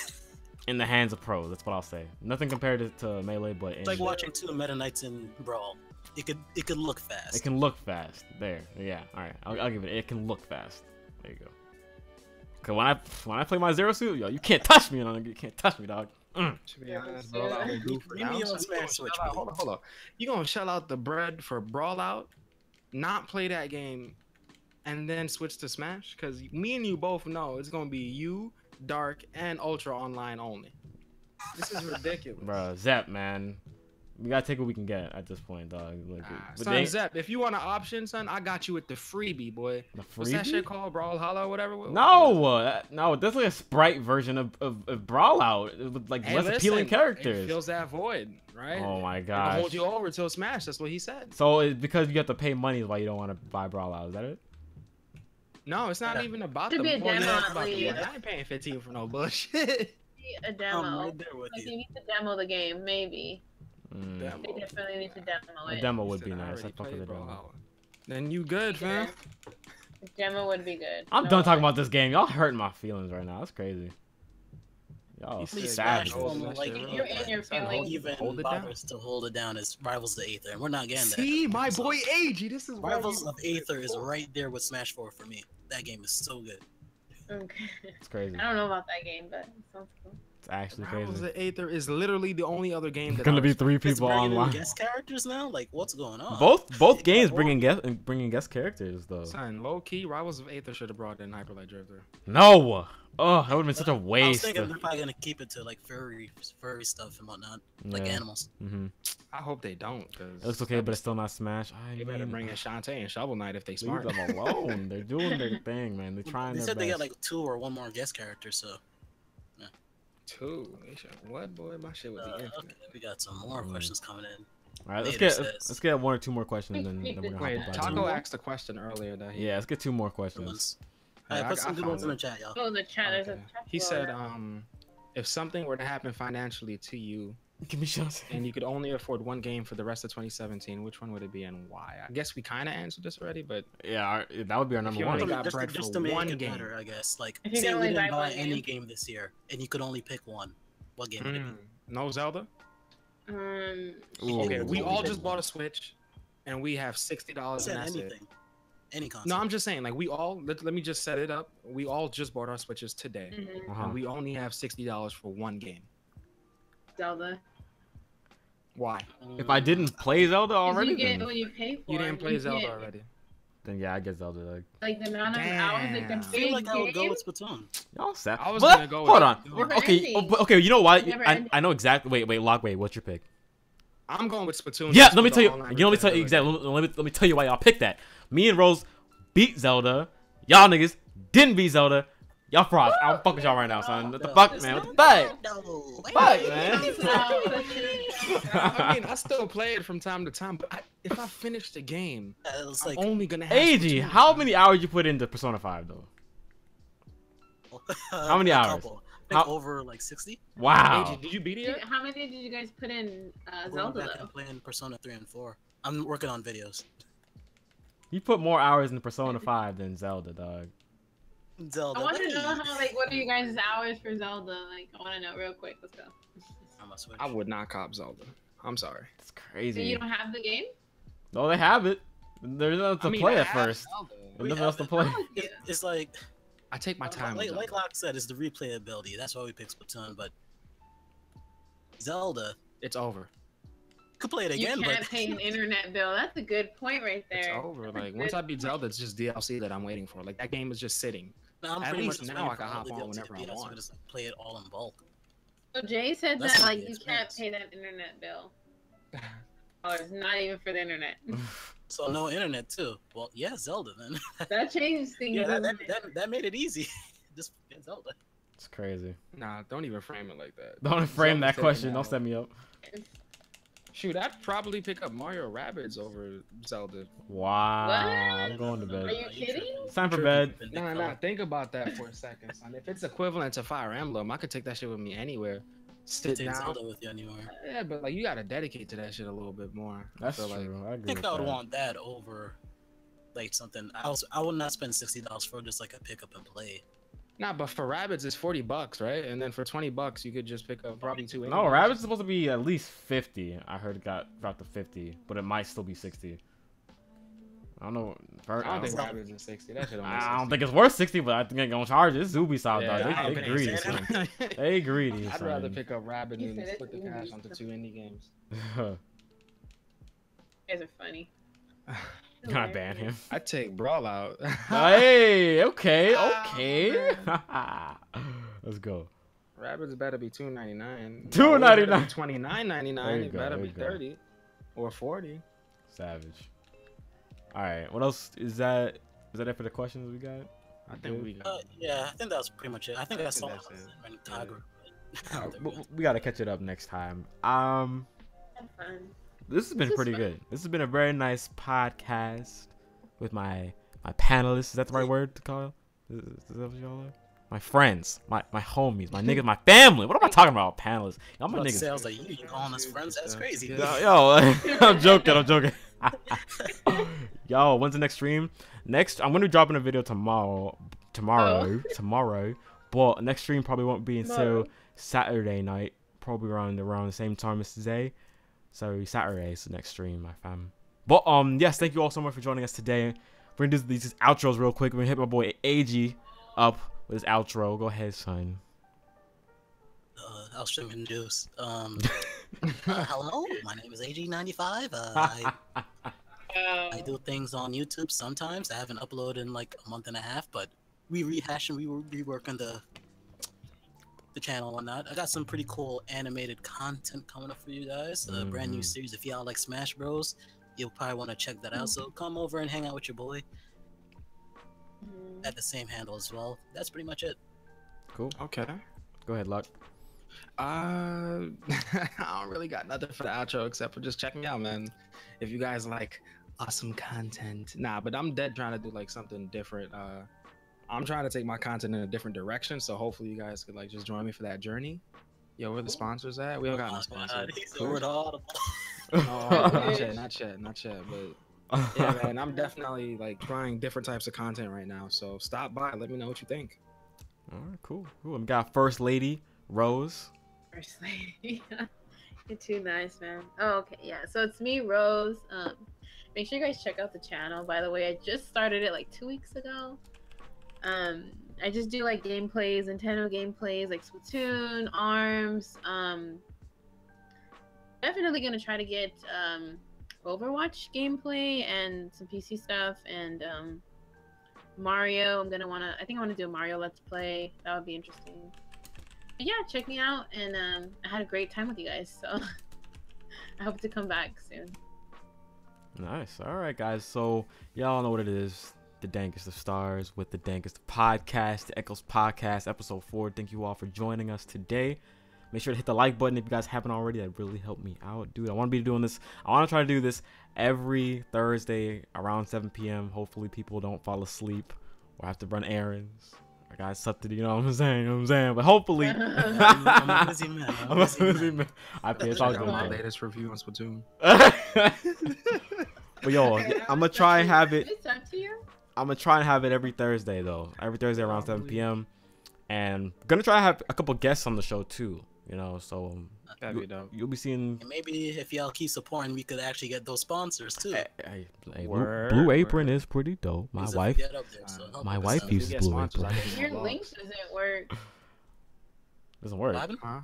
In the hands of pros, that's what I'll say. Nothing compared to Melee, but it's like watching two Meta Knights in Brawl. It could look fast. It can look fast. There, yeah. All right, I'll give it. It can look fast. There you go. Cause when I play my Zero Suit, yo, you can't touch me, you can't touch me, dog. To be honest, hold on. You gonna shell out the bread for Brawlout, not play that game, and then switch to Smash? Cause me and you both know it's gonna be you, Dark, and Ultra Online only. This is ridiculous. Bro, Zep, man. We gotta take what we can get at this point, dog. Like, son, Zep, if you want an option, son, I got you with the freebie, boy. The freebie? What's that shit called? Brawlhalla or whatever? No, that's like a sprite version of Brawlout with like less appealing characters. It fills that void, right? Oh my gosh. It'll hold you over till Smash. That's what he said. So it's because you have to pay money is why you don't want to buy Brawlout. Is that it? No, it's not even about the money. I ain't paying 15 for no bullshit. A demo. Right there with you need to demo the game, maybe. They definitely need to demo it. A demo would be nice. I fuck with the demo. Then you good, fam. The demo would be good. I'm done talking about this game. Y'all hurting my feelings right now. That's crazy. Y'all said savage. Smash Bros. Like, You're in your feelings. even hold it down. bothers to hold it down is Rivals of Aether, and we're not getting that. See, my boy AG, this is Rivals of Aether is right there with Smash 4 for me. That game is so good. Okay. It's crazy. I don't know about that game, but it sounds cool. It's actually Rivals crazy. of Aether is literally the only other game that Gonna be 3 It's people bringing in online. guest characters now. Like, what's going on? Both They games got bringing guest characters though. Son, low key, Rivals of Aether should have brought in Hyper Light Drifter. No. Oh, that would have been such a I was waste. thinking they're probably gonna keep it to like furry stuff and whatnot, like Yeah. animals. I hope they don't, cause It looks okay, but it's still not Smash. they better bring in Shantae and Shovel Knight if they leave smart. them alone. They're doing their thing, man. They're trying They their said best. they got like 2 or 1 more guest character, so. 2. What boy? My shit would be infinite. Okay, we got some more questions coming in. All right, Later let's get 1 or 2 more questions, and then we're gonna Wait, hop up out of Taco here. asked a question earlier that he. Yeah, let's get 2 more questions. Alright, I- put I some good found ones in it. the chat, y'all. Oh, the chat. There's a Okay. chat. He below said, that. if something were to happen financially to you, Give me shots. and you could only afford 1 game for the rest of 2017, which one would it be and why? I guess we kind of answered this already, but Yeah, that would be our number you 1. only got Just, bread just for to make 1 it game. better, I guess. Like, If you say can we only didn't buy buy one any game. game this year, and you could only pick one. What game would it be? No Zelda. Ooh. Okay, we Only all pick just one. bought a Switch, and we have $60 Said and that's it. anything. Any console. No, I'm just saying, like we all let me just set it up. We all just bought our Switches today, Mhm. and we only have $60 for 1 game. Zelda. Why? If I didn't play Zelda 'Cause already, you get then, what you pay for. You didn't play You Zelda get, already. then yeah, I get Zelda. Like the amount of hours, like Damn. the I big feel like I would go game. with Splatoon. Y'all sad. I was But, gonna go hold with- on. Never Okay, ending. okay. You know what? Never I ending. know exactly. Wait, what's your pick? I'm going with Splatoon. Yeah, just let me for tell the you. online Let me tell you replayability. exactly. Let me tell you why y'all picked that. Me and Rose beat Zelda. Y'all niggas didn't beat Zelda. Y'all frauds. I'm fucking y'all right now, son. What the fuck, man? What the fuck? No. Fuck, man. I mean, I still play it from time to time, but if I finish the game, It's I'm like only gonna have. AG, Splatoon. how many hours you put into Persona 5 though? How many a hours? couple. I think How- over like 60. Wow. AG, did you beat it yet? How many did you guys put in Going Zelda back though? and playing Persona 3 and 4. I'm working on videos. You put more hours in Persona 5 than Zelda, dog. Zelda. I want to hey. know how, like, what are you guys' hours for Zelda? Like, I want to know real quick. Let's go. On my Switch. I would not cop Zelda. I'm sorry. It's So crazy. you don't have the game? No, they have it. There's nothing to I mean, play I at have first. Zelda. There's We nothing else to have play. Oh, yeah. It's like I take my time. with like Zelda. Locke said, it's the replayability. That's why we picked Splatoon. But Zelda, It's over. you could play it You again, can't but pay an internet bill. That's a good point right It's there. over. Like once I beat Zelda, it's just DLC that I'm waiting for. Like that game is just sitting. no, I'm At pretty least much just now waiting I can for all hop the on DLC whenever to I be out, so want. I just like, play it all in bulk. So Jay said That's that, like, the you can't experience. pay that internet bill. Oh, it's not even for the internet. So no internet too. Well, yeah, Zelda then. That changes things. yeah, that, doesn't that, it? that made it easy. Just get Zelda. It's crazy. Nah, don't even frame it like that. Don't frame Zelda's that taking question. Don't out. set me up. Shoot, I'd probably pick up Mario Rabbids over Zelda. Wow. What? I'm going to Are bed. you kidding? It's time for bed. Nah, think about that for a second, son. If it's equivalent to Fire Emblem, I could take that shit with me anywhere. Sit Take down. Zelda with you anymore. Yeah, but like you gotta dedicate to that shit a little bit more. That's I feel true. I I agree think with I would that. want that over like something. I would not spend $60 for just like a pick up and play. Nah, but for Rabbids it's $40, right? And then for $20 you could just pick up probably 2. No, Rabbit's supposed to be at least 50. I heard it got dropped to 50, but it might still be 60. I don't know. I don't think Rabbids is 60. That shit I don't think it's worth 60, but I think they're gonna charge it. It's Ubisoft, Yeah, dog. I They ain't greedy, paying son. $60. They greedy, I'd son. rather pick up Rabbids You and said split the it. cash onto 2 indie games. You guys are funny. Can I ban him? I'd take Brawl out. Hey, okay, okay. Let's go. Rabbids better be $2.99. $2.99. $29.99. There you It go, better there be you go. 30 or 40. Savage. All right, what else is that? Is that it for the questions we got? I think we got. Yeah, I think that was pretty much it. I think I saw that's it. Tiger. We gotta catch it up next time. Have fun. This has been This was pretty fun. good. This has been a very nice podcast with my panelists. Is that the right word to call it? Is that what y'all are? My friends, my homies, my niggas, my family. What am I talking about? Panelists. Y'all my niggas. Sales like you calling us friends? That's crazy. Yo, I'm joking. Yo, when's the next stream? I'm gonna be dropping a video tomorrow. Oh. Tomorrow. But next stream probably won't be until Tomorrow. Saturday night, probably around the same time as today. So Saturday is the next stream, my fam. But yes, thank you all so much for joining us today. We're gonna do these outros real quick. We're gonna hit my boy AG up with his outro. Go ahead, son. I'll stream introduce. Hello, my name is AG95. I do things on YouTube sometimes. I haven't uploaded in like a month and a half, but we rehash and we rework on the channel and whatnot. I got some pretty cool animated content coming up for you guys. A brand new series. If y'all like Smash Bros, you'll probably want to check that out. So come over and hang out with your boy at the same handle as well. That's pretty much it. Cool. Okay. Go ahead, Luck. I don't really got nothing for the outro except for just checking me out, man. If you guys like awesome content, but I'm dead trying to do like something different. I'm trying to take my content in a different direction, so hopefully you guys could like just join me for that journey. Yo, where the sponsors at? We don't got no sponsors. Audible. Oh, not yet. But yeah, man, I'm definitely like trying different types of content right now. So stop by, let me know what you think. All right, cool. We got First Lady Rose. First Lady. You're too nice, man. Oh, okay, yeah. So it's me, Rose. Make sure you guys check out the channel. By the way, I just started it like 2 weeks ago. I just do like gameplays, Nintendo gameplays, like Splatoon, ARMS. Definitely gonna try to get Overwatch gameplay and some PC stuff, and Mario. I think I want to do a Mario Let's Play. That would be interesting. But yeah, check me out, and I had a great time with you guys, so I hope to come back soon. Nice. All right, guys. So y'all know what it is. The Dankest of Stars with the Dankest Podcast, the Echoes Podcast, episode 4. Thank you all for joining us today. Make sure to hit the like button if you guys haven't already. That really helped me out, dude. I want to be doing this. I want to try to do this every Thursday around 7 p.m. Hopefully people don't fall asleep or have to run errands. I got something, you know what I'm saying? But hopefully. I'm a busy man. I'm a busy man. I pay it's all Check out good. my latest review on Splatoon. But yo, I'm gonna try and have it. It's up to you. I'm gonna try and have it every Thursday though. Every Thursday around 7 p.m. And gonna try to have a couple guests on the show too. You know, so That'd be dope. you'll be seeing. And maybe if y'all keep supporting, we could actually get those sponsors too. Hey, Word. Blue Apron is pretty dope. My Because if wife, we get up there, so help my us wife out. uses get Blue sponsors, Apron. I can do Your more link vlogs. doesn't work. Doesn't work. What happened? Huh?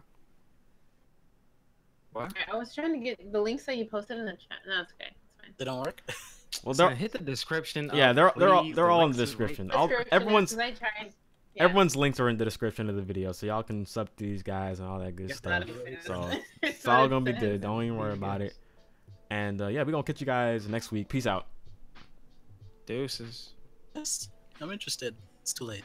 What? I was trying to get the links that you posted in the chat. No, it's okay. It's fine. They don't work. Well, So they're hit the description. yeah, they're all in the links description. Description, Everyone's 'cause I tried. Yeah. everyone's links are in the description of the video, so y'all can sub to these guys and all that good It's stuff. not a So fan. it's all gonna be good. Don't even worry about it. And yeah, we're gonna catch you guys next week. Peace out. Deuces. Yes, I'm interested. It's too late.